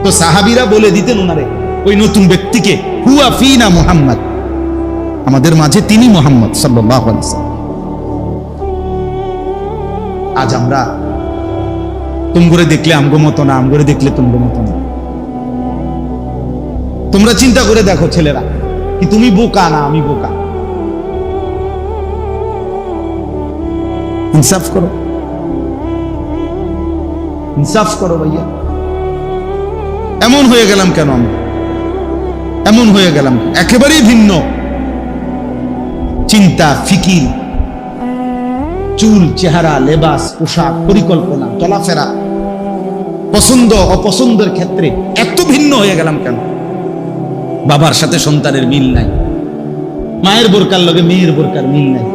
A: তো সাহাবীরা বলে দিতেন ওনারে, ওই নতুন ব্যক্তিকে, হুয়া ফিনা মুহাম্মদ, আমাদের মাঝে তিনি মুহাম্মদ সাল্লাল্লাহু আলাইহি ওয়াসাল্লাম। আজ আমরা তুমগরে দেখলে আমগো মতো না, আমগরে দেখলে তুমগো মতো না। তোমরা চিন্তা করে দেখো ছেলেরা, কি তুমি বোকা না আমি বোকা? ইনসাফ করো, ইনসাফ করো ভাইয়া। এমন হয়ে গেলাম কেন আমরা? এমন হয়ে গেলাম একেবারেই ভিন্ন চিন্তা, ফিকির, চুল, চেহারা, লেবাস, পোশাক, পরিকল্পনা, চলাফেরা, পছন্দ অপছন্দের ক্ষেত্রে এত ভিন্ন হয়ে গেলাম কেন? বাবার সাথে সন্তানের মিল নাই, মায়ের বোরকার লগে মেয়ের বোরকার মিল নাই,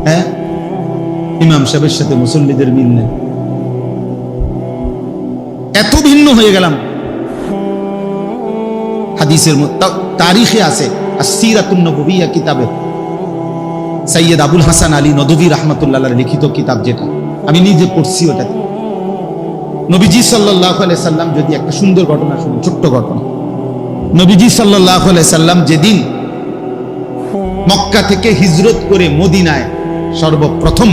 A: হ্যাঁ, ইমাম সাহেবের সাথে মুসল্লিদের মিল নাই, এত ভিন্ন হয়ে গেলাম। হাদিসের তারিখে আছে, আসসিরাতুন নববিয়্যা কিতাবে সৈয়দ আবুল হাসান আলী নদভী রাহমাতুল্লাহর লিখিত কিতাব, যেটা আমি নিজে পড়ছি, ওটাতে নবীজি সাল্লাল্লাহু আলাইহি সাল্লাম, যদি একটা সুন্দর ঘটনা শুনুন, ছোট্ট ঘটনা। নবীজি সাল্লাল্লাহু আলাইহি সাল্লাম যেদিন মক্কা থেকে হিজরত করে মদিনায় সর্বপ্রথম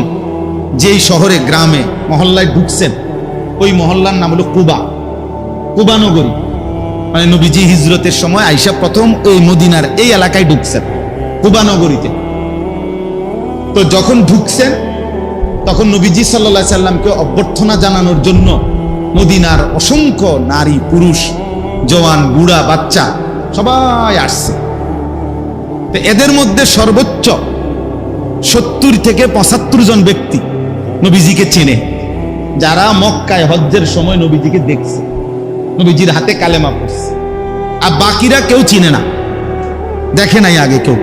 A: যেই শহরে, গ্রামে, মহল্লায় ঢুকছেন, ওই মহল্লার নাম হলো কুবা, কুবা নগরী। মানে নবীজি হিজরতের সময় আয়েশা প্রথম ওই মদিনার এই এলাকায় ঢুকছেন, কুবা নগরীতে। তো যখন ঢুকছেন তখন নবীজি সাল্লাল্লাহু আলাইহি সাল্লামকে অভ্যর্থনা জানানোর জন্য মদিনার অসংখ্য নারী, পুরুষ, জওয়ান, বুড়া, বাচ্চা সবাই আসছে। তো এদের মধ্যে সর্বোচ্চ 70 থেকে 75 জন ব্যক্তি নবীজিকে চেনে, যারা মক্কায় হজ্জের সময় নবীজিকে দেখছে, নবীজির হাতে কালেমা পড়ছে। আর বাকিরা কেউ চিনে না, দেখে নাই আগে কেউ।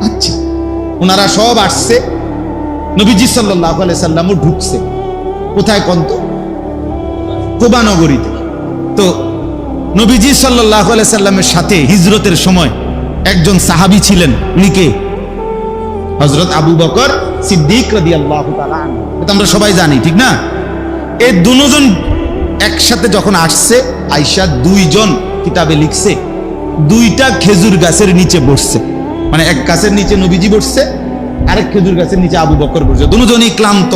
A: আচ্ছা, ওনারা সব আসছে, নবীজি সাল্লাল্লাহু আলাইহি সাল্লামও ঢুকছে কোথায় কন্ত, কুবা নগরীতে। তো নবীজি সাল্লাল্লাহু আলাইহি সাল্লামের সাথে হিজরতের সময় একজন সাহাবী ছিলেন, উনি কে? হযরত আবু বকর সিদ্দিক রাদিয়াল্লাহু তাআলা আনহু। এটা আমরা সবাই জানি, ঠিক না? এই দুজন একসাথে যখন আসছে, আয়েশা দুইজন কিতাবে লিখছে দুইটা খেজুর গাছের নিচে বসছে, মানে এক গাছের নিচে নবীজি বসছে, আরেক খেজুর গাছের নিচে আবু বকর বসছে। দুজনই ক্লান্ত,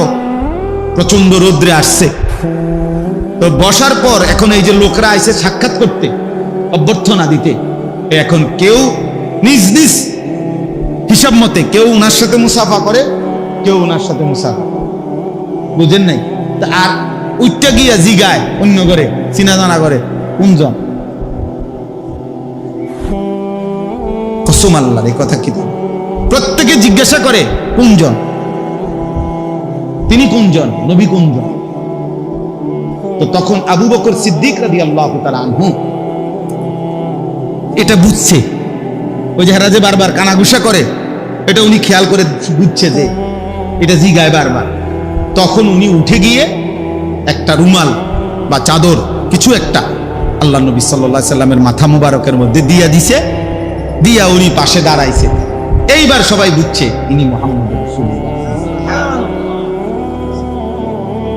A: প্রচন্ড রোদ্রে আসছে। তো বসার পর এখন এই যে লোকরা আইছে সাক্ষাৎ করতে, অভ্যর্থনা দিতে, এখন কেউ নিজ নিজ হিসাব মতে কেউ উনার সাথে মুসাফা করে, কেউ উনার সাথে মুসাফা, বুঝেন নাই? আর উইটা গিয়া জিগায় অন্য করে, চিনা জানা করে, কোনজন? কসম আল্লাহর, এই কথা কি? প্রত্যেকে জিজ্ঞাসা করে কোনজন, তিনি কোনজন, নবী কোনজন? তো তখন আবু বকর সিদ্দিক রাদিয়াল্লাহু তাআলা আনহু এটা বুঝছে, ওই যে হেরা যে বারবার কানাঘুষা করে, এটা উনি খেয়াল করে বুঝছে যে এটা জিগায় বারবার। তখন উনি উঠে গিয়ে একটা রুমাল বা চাদর কিছু একটা আল্লাহ নবী সাল্লাল্লাহু আলাইহি সাল্লামের মাথা মুবারকের মধ্যে দিয়া দিছে, দিয়া উনি পাশে দাঁড়াইছে। এইবার সবাই বুঝছে ইনি মুহাম্মদ রাসূলুল্লাহ।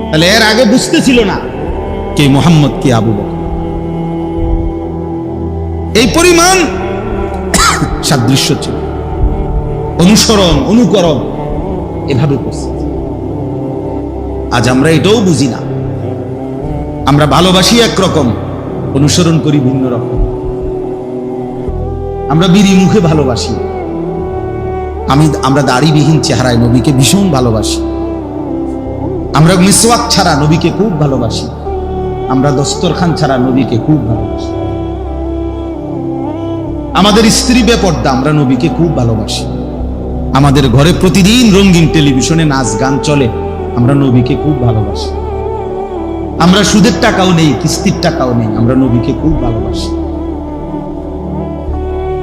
A: তাহলে এর আগে বুঝতেছিল না কে মুহাম্মদ, কে আবু বকর। এই পরিমাণ সাদৃশ্য ছিল, অনুসরণ অনুকরণ এভাবে করছে। আজ আমরা এটাও বুঝি না, আমরা ভালোবাসি একরকম, অনুসরণ করি ভিন্ন রকম। আমরা বিড়ি মুখে ভালোবাসি, আমরা দাড়িবিহীন চেহারায় নবীকে ভীষণ ভালোবাসি। আমরা মিসওয়াক ছাড়া নবীকে খুব ভালোবাসি, আমরা দস্তরখান ছাড়া নবীকে খুব ভালোবাসি। আমাদের স্ত্রী বেপর্দা, আমরা নবীকে খুব ভালোবাসি। আমাদের ঘরে প্রতিদিন রঙিন টেলিভিশনে নাচ গান চলে, আমরা নবীকে খুব ভালোবাসি। আমরা সুদের টাকাও নেই, কিস্তির টাকাও নেই, আমরা নবীকে খুব ভালোবাসি।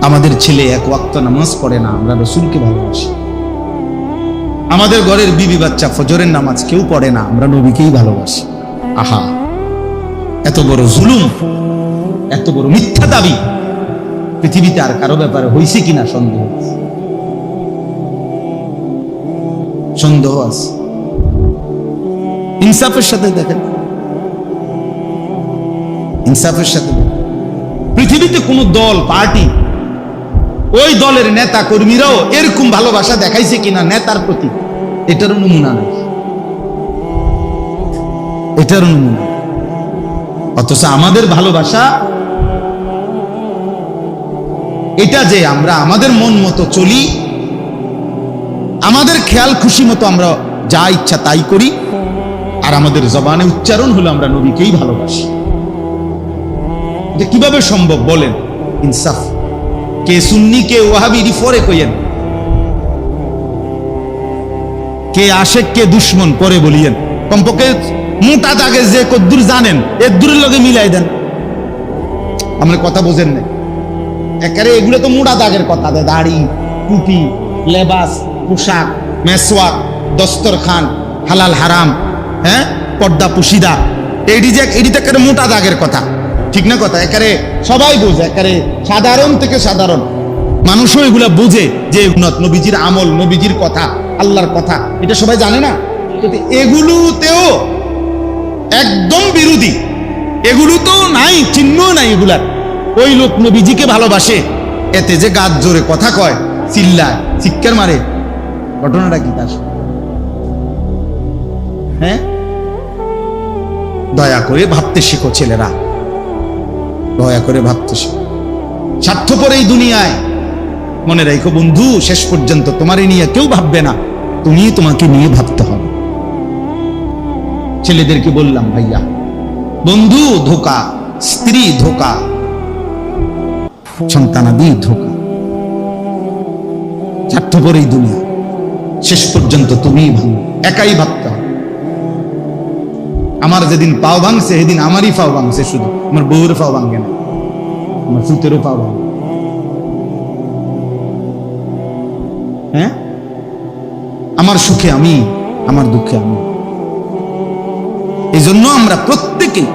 A: আমাদের ছেলে এক ওয়াক্ত নামাজ পড়ে না, আমরা রাসূলকে ভালোবাসি। আমাদের ঘরের বিবি বাচ্চা ফজরের নামাজ কেউ পড়ে না, আমরা নবীকেই ভালোবাসি। আহা, এত বড় জুলুম, এত বড় মিথ্যা দাবি পৃথিবীতে আর কারো ব্যাপারে হয়েছে কিনা সন্দেহ আছে, সন্দেহ আছে। ইনসাফের সাথে দেখেন, ইনসাফের সাথে পৃথিবীতে কোন দল পার্টি, ওই দলের নেতা কর্মীরাও এরকম ভালোবাসা দেখাইছে কিনা নেতার প্রতি, এটারও নমুনা নাই, এটারও নমুনা। অথচ আমাদের ভালোবাসা এটা যে আমরা আমাদের মন মতো চলি, আমাদের খেয়াল খুশি মতো আমরা যা ইচ্ছা তাই করি, আর আমাদের জবানে উচ্চারণ হলো আমরা নবীকেই ভালোবাসি। এটা কিভাবে সম্ভব বলেন? ইনসাফ। কে সুন্নি কে ওয়াহাবি পরে কইয়েন, কে আশেক কে দুশ্মন পরে বলিয়েন। কমপক্ষে মোটা দাগে যে কদ্দুর জানেন এর দূরের লগে মিলাই দেন। আমরা কথা বোঝেন না, একারে এগুলো তো মোটা দাগের কথা, দাড়ি, টুপি, লেবাস, পোশাক, মেসওয়াক, দস্তরখান, হালাল হারাম, হ্যাঁ, পর্দা পুশিদা, এটি তো একেবারে মোটা দাগের কথা, ঠিক না কথা? একারে সবাই বোঝে, একারে সাধারণ থেকে সাধারণ মানুষও এগুলা বোঝে যে নবীজির আমল, নবীজির কথা, আল্লাহর কথা, এটা সবাই জানে না। এগুলোতেও একদম বিরোধী, এগুলো তো নাই, চিহ্ন নাই এগুলার। ওই লোক নবীজিকে ভালোবাসে, এতে যে গাছ জোরে কথা কয়, চিল্লায়, চিৎকার মারে, ঘটনাটা কি তার? হ্যাঁ, দয়া করে ভাবতে শিখো ছেলেরা, দয়া করে ভাবতে শিখো। স্বার্থপর এই দুনিয়ায় মনে রাখো বন্ধু, শেষ পর্যন্ত তোমার নিয়ে কেউ ভাববে না, তুমি তোমাকে নিয়ে ভাবতে হবে। ছেলেদেরকে বললাম, ভাইয়া, বন্ধু ধোকা, স্ত্রী ধোকা, সন্তানাদি ধোকা, স্বার্থপর এই দুনিয়া, শেষ পর্যন্ত তুমিই ভালো, একাই ভাবতে হবে। আমার যেদিন পাও ভাঙছে সেদিন আমারই পাও ভাঙছে, শুধু আমার বউর পাও ভাঙে না, আমার সুতেরও পাও ভাঙে। হ্যাঁ, আমার সুখে আমি, আমার দুঃখে আমি। এই জন্য আমরা প্রত্যেকেই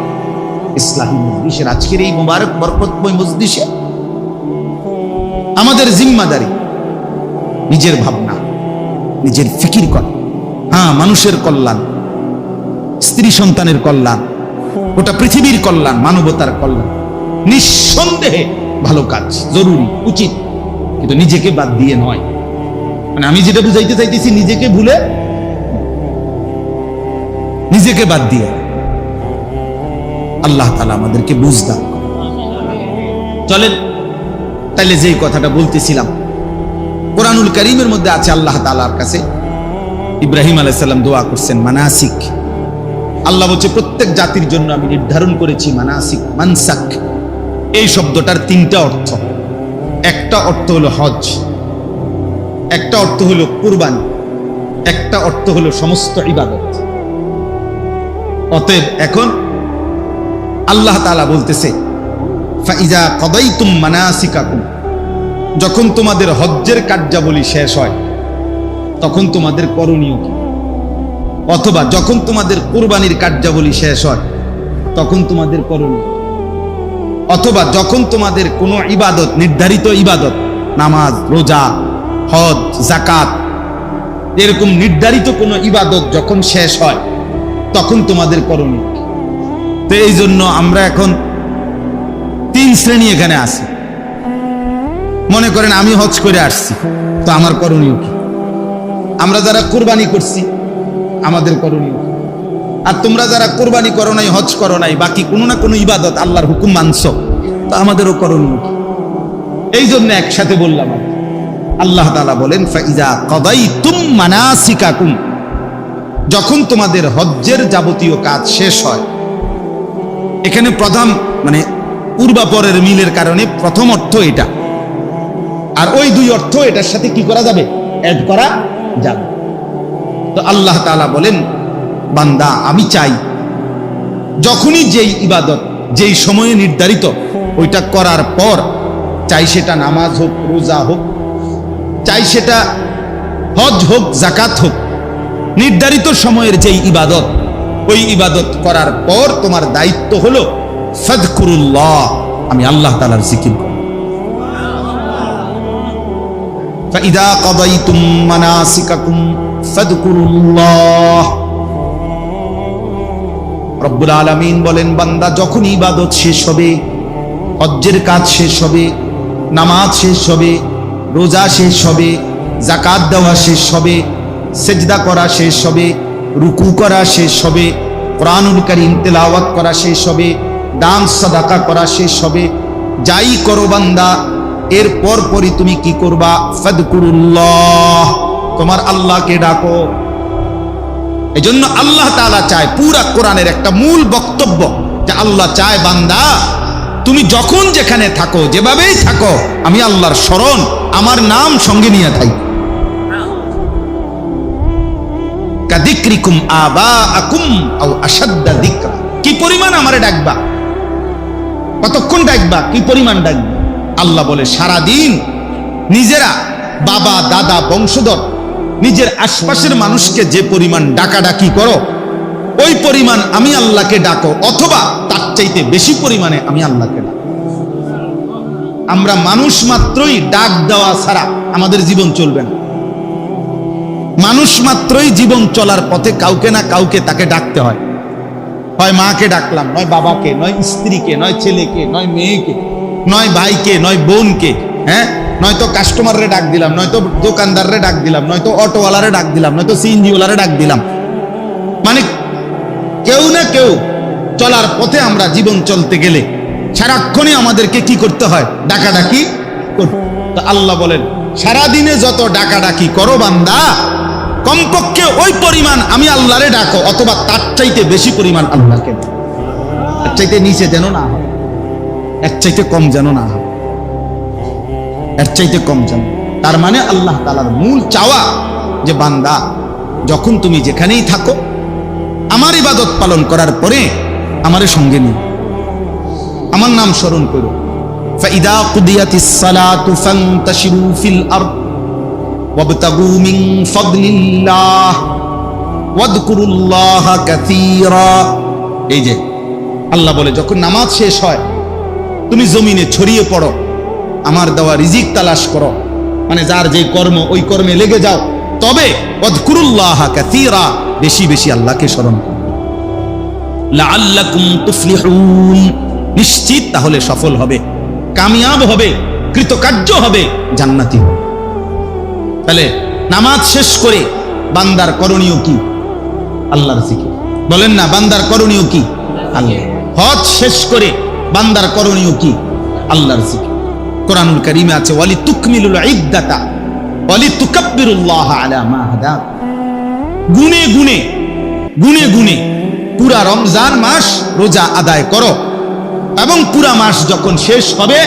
A: ইসলামী মজলিসের আজকের এই মুবারক বরকতময় মজলিসে আমাদের জিম্মাদারি নিজের ভাবনা, নিজের ফিকির করা। হ্যাঁ, মানুষের কল্যাণ, স্ত্রী সন্তানের কল্যাণ, গোটা পৃথিবীর কল্যাণ, মানবতার কল্যাণ নিঃসন্দেহে ভালো কাজ, জরুরি, উচিত, কিন্তু নিজেকে বাদ দিয়ে নয়। মানে আমি যেটা বুঝাইতে চাইতেছি, নিজেকে ভুলে, নিজেকে বাদ দিয়ে। আল্লাহ তাআলা আমাদেরকে বুঝ দান করেন। চলেন তাইলে যে কথাটা বলতেছিলাম, কোরআনুল কারীমের মধ্যে আছে আল্লাহ তাআলার কাছে ইব্রাহিম আলাইহিস সালাম দোয়া করছেন মানাসিক। আল্লাহ বলছে প্রত্যেক জাতির জন্য আমি নির্ধারণ করেছি মানাসিক, মানসাক। এই শব্দটার তিনটা অর্থ। একটা অর্থ হলো হজ, একটা অর্থ হলো কুরবানি, একটা অর্থ হলো সমস্ত ইবাদত। অতএব এখন আল্লাহ তাআলা বলতেছে ফাইজা কাদাইতুম মানাসিকাকুম, যখন তোমাদের হজ্জের কার্যাবলী শেষ হয় তখন তোমাদের করণীয় কি? অথবা যখন তোমাদের কুরবানির কার্যাবলী শেষ হয় তখন তোমাদের করণীয়, অথবা যখন তোমাদের কোনো ইবাদত, নির্ধারিত ইবাদত, নামাজ, রোজা, হজ, যাকাত, এরকম নির্ধারিত কোনো ইবাদত যখন শেষ হয় তখন তোমাদের করণীয়। তো এই জন্য আমরা এখন তিন শ্রেণী এখানে আছি। মনে করেন আমি হজ করে আসছি, তো আমার করণীয় কি? আমরা যারা কুরবানি করছি আমাদের করণীয় কি? আর তোমরা যারা কুরবানি করো নাই, হজ করো নাই, বাকি কোনো না কোনো ইবাদত আল্লাহর হুকুম মানছো, তো আমাদেরও করণীয় কি? এই জন্য একসাথে বললাম। আল্লাহ তাআলা বলেন ফাইজা কাদাইতুম মানাসিকাকুম, যখন তোমাদের হজ্জের যাবতীয় কাজ শেষ হয়। এখানে প্রথম মানে পূর্বাপরের মিলের কারণে প্রথম অর্থ এটা, আর ওই দুই অর্থ এটার সাথে কি করা যাবে? অ্যাড করা যাবে। তো আল্লাহ তাআলা বলেন বান্দা আমি চাই যখনই যেই ইবাদত যেই সময়ে নির্ধারিত ওইটা করার পর, চাই সেটা নামাজ হোক, রোজা হোক, চাই সেটা হজ হোক, যাকাত হোক, নির্ধারিত সময়ের যেই ইবাদত, ওই ইবাদত করার পর তোমার দায়িত্ব হলো ফাযকুরুল্লাহ, আমি আল্লাহ তাআলার জিকির করব। ফাইদা কাদাইতুম মানাসিকাকুম ফাযকুরুল্লাহ। রব্বুল আলামিন বলেন বান্দা যখন ইবাদত শেষ হবে, হজ্জের কাজ শেষ হবে, নামাজ শেষ হবে, রোজা শেষ হবে, যাকাত দেওয়া শেষ হবে, সেজদা করা শেষ হবে, রুকু করা শেষ হবে, কোরআনুল কারীম তেলাওয়াত করা শেষ হবে, দান সাদাকা করা শেষ হবে, যাই করো বান্দা এর পরপরই তুমি কি করবা? ফাযকুরুল্লাহ, তোমার আল্লাহকে ডাকো। এজন্য আল্লাহ তাআলা চায়, পুরা কোরআনের একটা মূল বক্তব্য যে আল্লাহ চায় বান্দা তুমি যখন যেখানে থাকো, যেভাবেই থাকো, আমি আল্লাহর স্মরণ, আমার নাম সঙ্গে নিয়ে থাকি। কাযিকরিকুম আবাআকুম আও আশাদ্দা যিকরা, কি পরিমাণ আমারে ডাকবা, কতক্ষণ ডাকবা, কি পরিমাণ ডাকবা? আল্লাহ বলে সারা দিন নিজেরা, বাবা, দাদা, বংশধর, নিজের আশপাশের মানুষকে যে পরিমাণ ডাকাডাকি করো ওই পরিমাণ আমি আল্লাহকে ডাকো, অথবা তার চাইতে বেশি পরিমাণে আমি আল্লাহকে ডাকো। আমরা মানুষ মাত্রই ডাক দেওয়া ছাড়া আমাদের জীবন চলবে না। মানুষ মাত্রই জীবন চলার পথে কাউকে না কাউকে তাকে ডাকতে হয়। হয় মাকে ডাকলাম, নয় বাবাকে, নয় স্ত্রীকে, নয় ছেলেকে, নয় মেয়েকে, নয় ভাইকে, নয় বোনকে, হ্যাঁ, নয়তো কাস্টমাররে ডাক দিলাম, নয়তো দোকানদাররে ডাক দিলাম, নয়তো অটোওয়ালারে ডাক দিলাম, নয়তো সিএনজিওয়ালারে ডাক দিলাম। মানে কেউ না কেউ চলার পথে আমরা জীবন চলতে গেলে সারাক্ষণই আমাদেরকে কি করতে হয়? ডাকাডাকি করতে। তো আল্লাহ বলেন সারাদিনে যত ডাকাডাকি করো বান্দা, কমপক্ষে ওই পরিমাণ আমি আল্লাহরে ডাকো, অথবা তার চাইতে বেশি পরিমাণ আল্লাহকে ডাকো। এর চাইতে নিচে যেন না হয়, এর চাইতে কম যেন না হয়, এর চাইতে কম যেন। তার মানে আল্লাহ তাআলার মূল চাওয়া যে বান্দা যখন তুমি যেখানেই থাকো, আমার ইবাদত পালন করার পরে আমারে সঙ্গে নিও, আমার নাম স্মরণ করো। ফাইদা কুদিয়াতিস সালাতু ফান্তাশিরু ফিল আরদ, ওয়াবতাগু মিন ফাদলিল্লাহ ওয়াযকুরুল্লাহা কাসীরা। এই যে আল্লাহ বলে যখন নামাজ শেষ হয় তুমি জমিনে ছড়িয়ে পড়ো, আমার দেওয়া রিজিক তালাশ করো, মানে যার যে কর্ম ওই কর্মে লেগে যাও, তবে ওয়াযকুরুল্লাহা কাসীরা, বেশি বেশি আল্লাহকে স্মরণ করো। লাআল্লাকুম তুফলিহুন, নিশ্চিত তাহলে সফল হবে, কামিয়াব হবে, কৃতকার্য হবে, জান্নাতি হবে। তাহলে নামাজ শেষ করে বান্দার করণীয় কি? আল্লাহর জিকির। বলেন না, বান্দার করণীয় কি? আল্লাহ। হজ শেষ করে বান্দার করণীয় কি? আল্লাহর জিকির। কোরআনুল কারীমে আছে ওয়ালি তুকমিলুল ইদ্দাতা ওয়ালি তুকাব্বিরুল্লাহ আলা মা হাদাক। গুনে গুনে গুনে গুনে পুরা রমজান মাস রোজা আদায় করো, এবং পুরা মাস যখন শেষ হবে,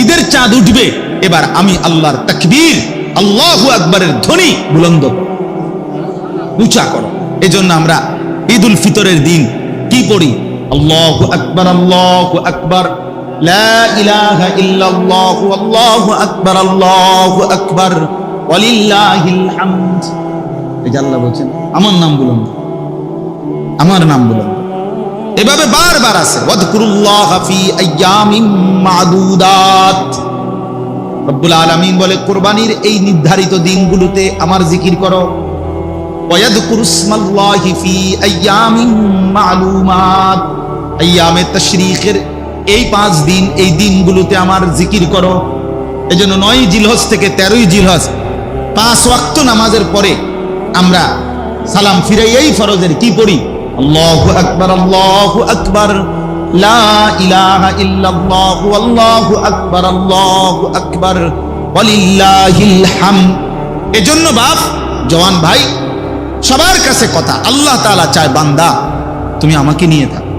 A: ঈদের চাঁদ উঠবে, এবার আমি আল্লাহর তাকবীর, আল্লাহু আকবারের ধ্বনি বুলন্দ উঁচা করো। এজন্য আমরা ঈদুল ফিতরের দিন কি পড়ি? আল্লাহু আকবার, আল্লাহু আকবার, লা ইলাহা ইল্লাল্লাহ, আল্লাহু আকবার, আল্লাহু আকবার, ওয়ালিল্লাহিল হামদ। এই যে আল্লাহ বলেন আমার নাম বুলন্দ, আমার নাম বুলন্দ। এভাবে বারবার আছে ওয়াযকুরুল্লাহা ফি আইয়ামিন মা'দুদাত। রব্বুল আলামিন বলে কুরবানির এই নির্ধারিত দিনগুলোতে আমার জিকির করো। ওয়ায়াযকুরুসমাল্লাহি ফি আইয়ামিন মা'লুমাত, আইয়ামে তাশরীকের এই 5 দিন, এই দিনগুলোতে আমার জিকির করো। এজন্য 9 জিলহজ থেকে 13 জিলহজ 5 ওয়াক্ত নামাজের পরে আমরা সালাম ফিরাইয়াই ফরজের কি পড়ি? আল্লাহু আকবার, আল্লাহু আকবার, লা ইলাহা ইল্লাল্লাহ, আল্লাহু আকবার, আল্লাহু আকবার, ওয়ালিল্লাহিল হামদ। এজন্য বাপ, জওয়ান ভাই, সবার কাছে কথা, আল্লাহ তাআলা চায় বান্দা তুমি আমাকে নিয়ে থাকো,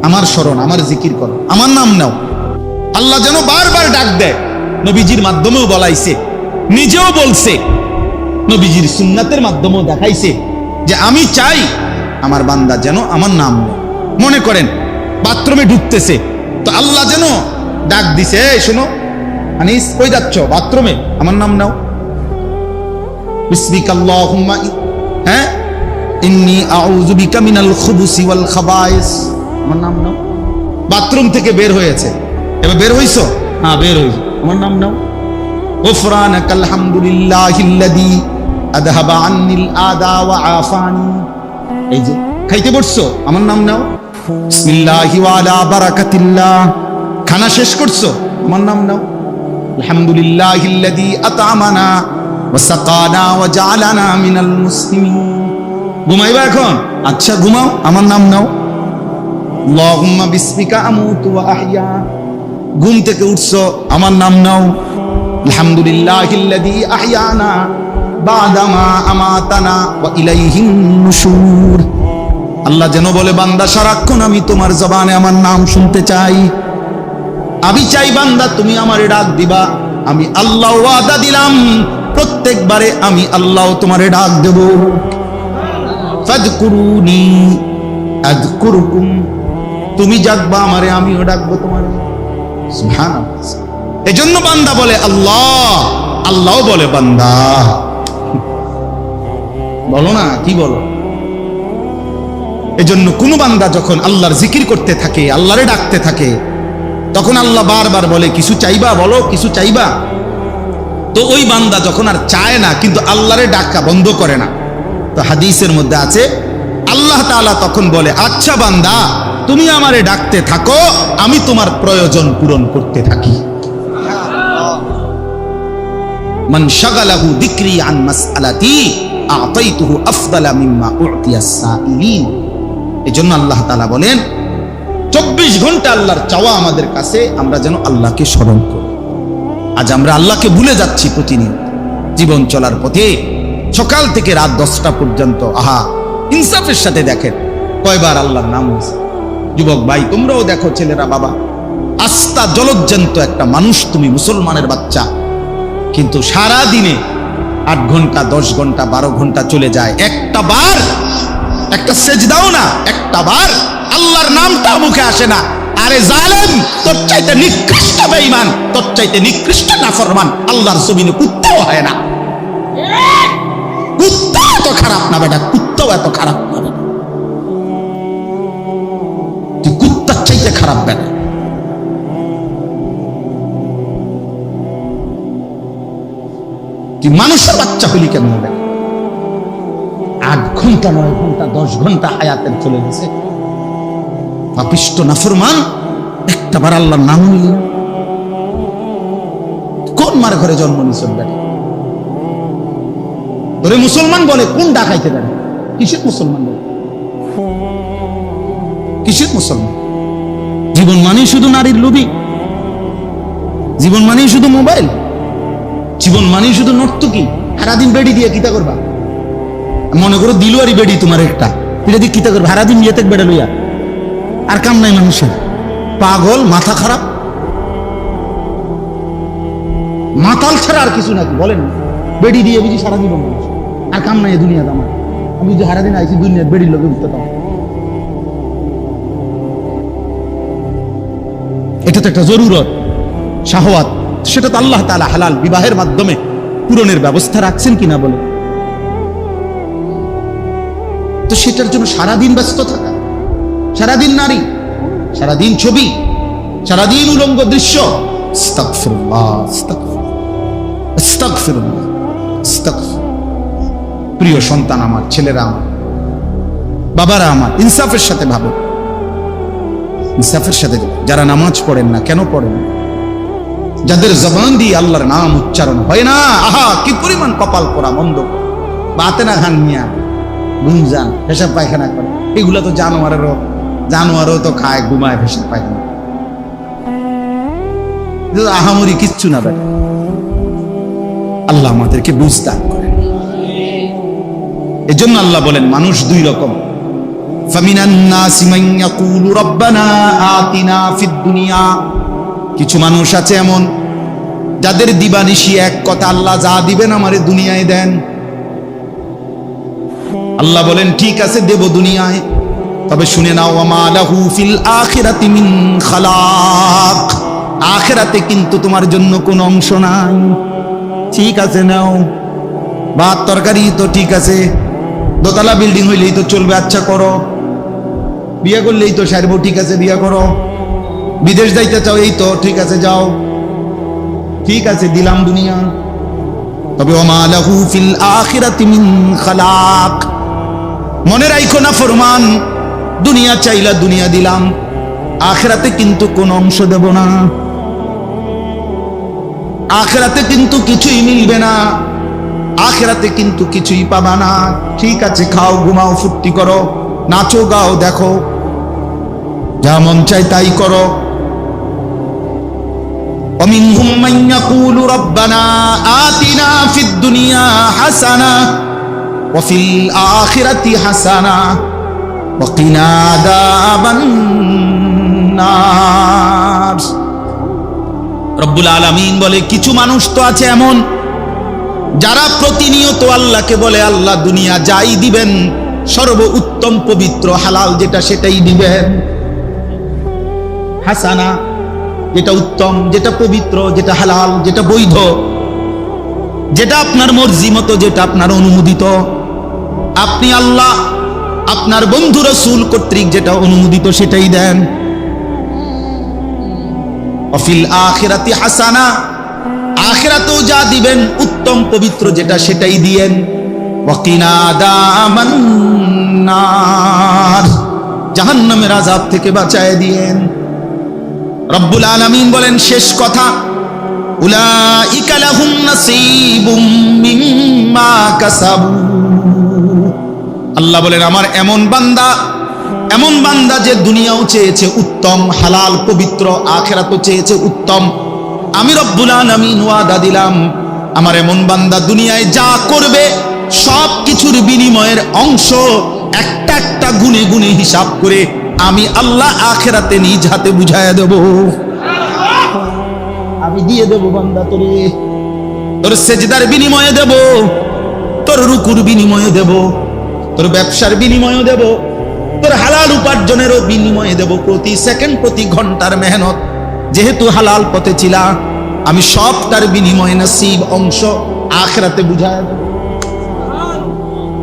A: আমার স্মরণ, আমার জিকির করো, আমার নাম নাও। আল্লাহ যেন বারবার ডাক দেয়, নবীজির মাধ্যমেও বলাইছে, নিজেও বলছে, নবীজির সুন্নাতের মাধ্যমেও দেখাইছে যে আমি চাই আমার বান্দা যেন আমার নাম নেয়। মনে করেন বাথরুমে ঢুকতেছে, তো আল্লাহ যেন ডাক দিছে, এই শোনো আনিস, কই যাচ্ছ? বাথরুমে, আমার নাম নাও। বিসমিকাল্লাহুম্মা ইন্নী আউযু বিকা মিনাল খুবুসি ওয়াল খাবায়েস, আমার নাম নাও। বাথরুম থেকে বের হয়েছে, এবার বের হইছো? হ্যাঁ বের হইছো, আমার নাম নাও। গুফরানাকাল হামদুলিল্লাহিল্লাযী আযহাবা আন্নিল আদা ওয়া আফানি। এই যে খাইতে বসছো, আমার নাম নাও। বিসমিল্লাহি ওয়া আলা বারাকাতিল্লাহ, খানা শেষ করছো, আমার নাম নাও। আলহামদুলিল্লাহিল্লাযী আত'আমানা ওয়া সাকানা ওয়া জা'আলানা মিনাল মুসলিমিন। ঘুমাইবা এখন? আচ্ছা ঘুমাও, আমার নাম নাও। আল্লাহুম্মা বিসমিকা আমুতু ওয়া আহইয়া, ঘুম থেকে উঠছো, আমার নাম নাও। আলহামদুলিল্লাহিল্লাযী আহইয়ানা বাদামা আমাতানা ওয়া ইলাইহিন নুশুর। আল্লাহ যেন বলে বান্দা সারাক্ষণ আমি তোমার জবানে আমার নাম শুনতে চাই, আমি চাই বান্দা তুমি আমারে ডাক দিবা। আমি আল্লাহ ওয়াদা দিলাম প্রত্যেকবারে আমি আল্লাহ তোমারে ডাক দেব। ফাযকুরুনি আযকুরুকুম, তুমি ডাকবা আমারে, আমিও ডাকবো তোমারে। সুবহানাল্লাহ। এজন্য বান্দা বলে আল্লাহ, আল্লাহও বলে বান্দা। বলো না, কি বলো? এজন্য কোন বান্দা যখন আল্লাহর জিকির করতে থাকে, আল্লাহরে ডাকতে থাকে, তখন আল্লাহ বারবার বলে কিছু চাইবা, বলো কিছু চাইবা। তো ওই বান্দা যখন আর চায় না, কিন্তু আল্লাহরে ডাকা বন্ধ করে না, তো হাদিসের মধ্যে আছে আল্লাহ তাআলা তখন বলে আচ্ছা বান্দা তুমি আমারে ডাকতে থাকো, আমি তোমার প্রয়োজন পূরণ করতে থাকি। মান শাগালাহু যিকরি আন মাসআলাতি আ'তাইতুহু আফদালা মিম্মা উ'তিয়াস সাইলিন। এজন্য আল্লাহ তাআলা বলেন 24 ঘন্টা আল্লাহর চাওয়া আমাদের কাছে, আমরা যেন আল্লাহকে স্মরণ করি। আজ আমরা আল্লাহকে ভুলে যাচ্ছি প্রতিনিয়ত জীবন চলার পথে, সকাল থেকে রাত 10টা পর্যন্ত। আহা, ইনসাফের সাথে দেখেন কয়বার আল্লাহর নাম হয়েছে। যুবক ভাই তোমরাও দেখো, ছেলেরা, বাবা, আস্থা জলজ্জান্ত একটা মানুষ তুমি, মুসলমানের বাচ্চা, কিন্তু সারা দিনে 8 ঘন্টা 10 ঘন্টা 12 ঘন্টা চলে যায়, একটা বার একটা সেজদাও না, একটা বার আল্লাহর নামটা মুখে আসে না। আরে জালেম, তোর চাইতে নিকৃষ্ট বেঈমান, তোর চাইতে নিকৃষ্ট নাফরমান আল্লাহর জমিনে কুত্তাও হয় না। কুত্তা এত খারাপ না বেটা, কুত্তাও এত খারাপ না বেটা, তুই কুত্তার চাইতে খারাপ বেটা। তুই মানুষের বাচ্চা হলি কেন হবে? 8 ঘন্টা 9 ঘন্টা 10 ঘন্টা হায়াতের চলে গেছে, পাপিষ্ট নাফরমান, একটাবার আল্লাহর নাম নিলি না। কোন মার ঘরে জন্ম নিছ বেটা? তোরে মুসলমান বলে, কোন ডাকাইতে বেটা? কিসের মুসলমান বলে? কিসের মুসলমান? জীবন মানেই শুধু নারীর লোভী, জীবন মানেই শুধু মোবাইল, জীবন মানেই শুধু নর্তকী। সারাদিন বেডি দিয়ে কিতা করবা? মনে করো দিলুয়ারি বেডি তোমার একটা, এটা দিয়ে কিতা করবা? সারাদিন ইয়েতে বেড়া লইয়া আর কাম নাই মানুষের। পাগল, মাথা খারাপ, মাতাল ছাড়া আর কিছু নাকি বলেন? বেডি দিয়ে বুঝি সারা জীবন মানুষ, আর কাম নাই দুনিয়াতে আমার। আমি যে সারাদিন আইছি দুনিয়ার বেডির লোকে উঠতে পারো, এটা তো একটা জরুরত, শাহওয়াত, সেটা তো আল্লাহ তাআলা হালাল বিবাহের মাধ্যমে পূরণের ব্যবস্থা রাখছেন কিনা বলে। তো সেটার জন্য সারাদিন ব্যস্ত থাকা, সারাদিন নারী, সারাদিন ছবি, সারাদিন উলঙ্গ দৃশ্য। আস্তাগফিরুল্লাহ, আস্তাগফিরুল্লাহ, আস্তাগফিরুল্লাহ, আস্তাগফিরুল্লাহ। প্রিয় সন্তান আমার, ছেলেরা আমার, বাবারা আমার, ইনসাফের সাথে ভাবো, ইনসাফের সাথে। যারা নামাজ পড়েন না, কেন পড়েন? যাদের জবান দিয়ে আল্লাহর নাম উচ্চারণ হয় না, আহা কি পরিমাণ কপাল পোড়া মন্দ। বাতে না খান মিয়া, গুঞ্জান, পেশাব পায়খানা করে, এগুলো তো জানোয়ারও তো খায়, ঘুমায়, পেশাব পায়খানা, আহামরি কিচ্ছু না বেটা। আল্লাহ আমাদেরকে বুঝ দান করেন। এজন্য আল্লাহ বলেন মানুষ 2 রকম। ফামিনান নাসি মান ইয়াকুলু রাব্বানা আতিনা ফিদ দুনিয়া, কিছু মানুষ আছে এমন যাদের দিবানিশি এক কথা, আল্লাহ যা দিবেন আমারে দুনিয়ায় দেন। আল্লাহ বলেন ঠিক আছে দেব দুনিয়ায়, তবে শুনে নাও ওয়া মা লাহু ফিল আখিরাতি মিন খালাক, আখিরাতে কিন্তু তোমার জন্য কোনো অংশ নাই। ঠিক আছে নাও, ভাত তরকারি তো ঠিক আছে, দোতলা বিল্ডিং হইলেই তো চলবে, আচ্ছা করো, বিয়ে করলেই তো সারবো, ঠিক আছে বিয়ে করো, বিদেশ যাইতে চাও, এই তো ঠিক আছে যাও, ঠিক আছে দিলাম দুনিয়া, তবে ওয়া মা লাহু ফিল আখিরাতি মিন খালাক। মনে রাখো না ফরমান, দুনিয়া চাইলা দুনিয়া দিলাম, আখিরাতে কিন্তু কোন অংশ দেব না, আখিরাতে কিন্তু কিছুই মিলবে না, আখিরাতে কিন্তু কিছুই পাবা না। ঠিক আছে খাও, ঘুমাও, ফুর্তি করো, নাচো, গাও, দেখো, যা মন চাই তাই করো। ومنهم من يقول ربنا آتنا في الدنيا حسنة وفي الآخرة حسنة وقنا عذاب النار। রব্বুল আলামিন বলে কিছু মানুষ তো আছে এমন যারা প্রতিনিয়ত আল্লাহকে বলে আল্লাহ দুনিয়া যাই দিবেন, সর্ব উত্তম পবিত্র হালাল যেটা সেটাই দিবেন। হাসানা যেটা উত্তম, যেটা পবিত্র, যেটা হালাল, যেটা বৈধ, যেটা আপনার মর্জি মতো, যেটা আপনার অনুমোদিত, আপনি আল্লাহ আপনার বন্ধু রাসূল কর্তৃক যেটা অনুমোদিত সেটাই দেন। ওয়াফিল আখিরাতি হাসানা, আখিরাতেও যা দিবেন উত্তম পবিত্র যেটা সেটাই দিয়েন। ওয়াকিনা আযাবান নার, জাহান্নামের আযাব থেকে বাঁচায় দিয়েন। রব্বুল আলামিন বলেন শেষ কথা, উলাইকা লাহুম নাসীবুম মিম্মা কাসাবু। আল্লাহ বলেন আমার এমন বান্দা যে দুনিয়াও চেয়েছে উত্তম হালাল পবিত্র, আখিরাতও চেয়েছে উত্তম, আমি রব্বুল আলামিন ওয়াদা দিলাম আমার এমন বান্দা দুনিয়ায় যা করবে সব কিছুর বিনিময়ের অংশ একটা একটা গুনে গুনে হিসাব করে আমি আল্লাহ আখিরাতে নিজ হাতে বুঝাইয়া দেব। আমি দিয়ে দেব বান্দা তোরে, তোর সেজদার বিনিময়ে দেব, তোর রুকুর বিনিময়ে দেব, তোর ব্যবসার বিনিময়ে দেব, তোর হালাল উপার্জনেরও বিনিময়ে দেব। প্রতি সেকেন্ড প্রতি ঘন্টার মেহনত যেহেতু হালাল পথে ছিলা, আমি সবটার বিনিময়ে নসিব অংশ আখিরাতে বুঝাইয়া দেব।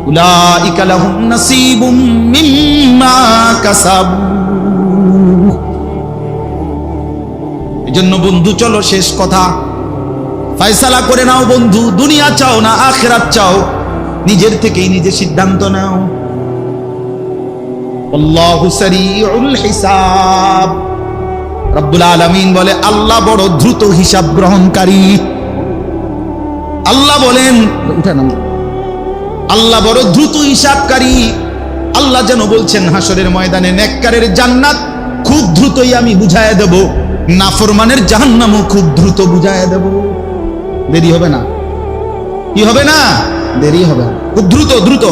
A: উলাইকা লাহুম নাসীবুম মিম্মা কাসাবু। এজন্য বন্ধু চলো শেষ কথা, ফয়সালা করে নাও বন্ধু, দুনিয়া চাও না আখিরাত চাও, নিজের থেকেই নিজে সিদ্ধান্ত নাও। আল্লাহু সারিউল হিসাব। রব্বুল আলামিন বলে আল্লাহ বড় দ্রুত হিসাব গ্রহণকারী। আল্লাহ বলেন উঠেন, আল্লাহ বড় দ্রুত হিসাবকারী। আল্লাহ যেন বলছেন হাসরের ময়দানে নেককারের জান্নাত খুব দ্রুতই আমি বুঝায় দেব, নাফরমানের জাহান্নামও খুব দ্রুত বুঝায় দেব। দেরি হবে না, কি হবে না, দেরি হবে না, খুব দ্রুত দ্রুত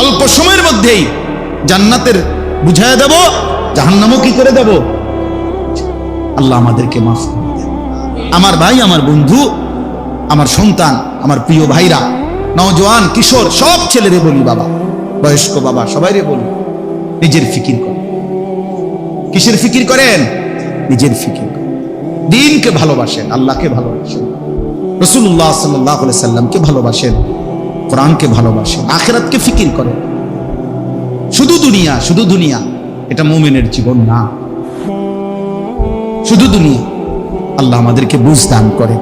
A: অল্প সময়ের মধ্যেই জান্নাতের বুঝায় দেব, জাহান্নামও কি করে দেব। আল্লাহ আমাদেরকে মাফ করে দেন। আমার ভাই, আমার বন্ধু, আমার সন্তান, আমার প্রিয় ভাইরা, নওজোয়ান, কিশোর, সব ছেলেরে বলি, বাবা, বয়স্ক বাবা, সবাইরে বলি, নিজের ফিকির করেন। কিসের ফিকির করেন? নিজের ফিকির করেন। দ্বীনকে ভালোবাসেন, আল্লাহকে ভালোবাসেন, রাসূলুল্লাহ সাল্লাল্লাহু আলাইহি সাল্লামকে ভালোবাসেন, কোরআনকে ভালোবাসেন, আখিরাতকে ফিকির করেন। শুধু দুনিয়া, শুধু দুনিয়া, এটা মুমিনের জীবন না। শুধু দুনিয়া। আল্লাহ আমাদেরকে বুঝ দান করেন।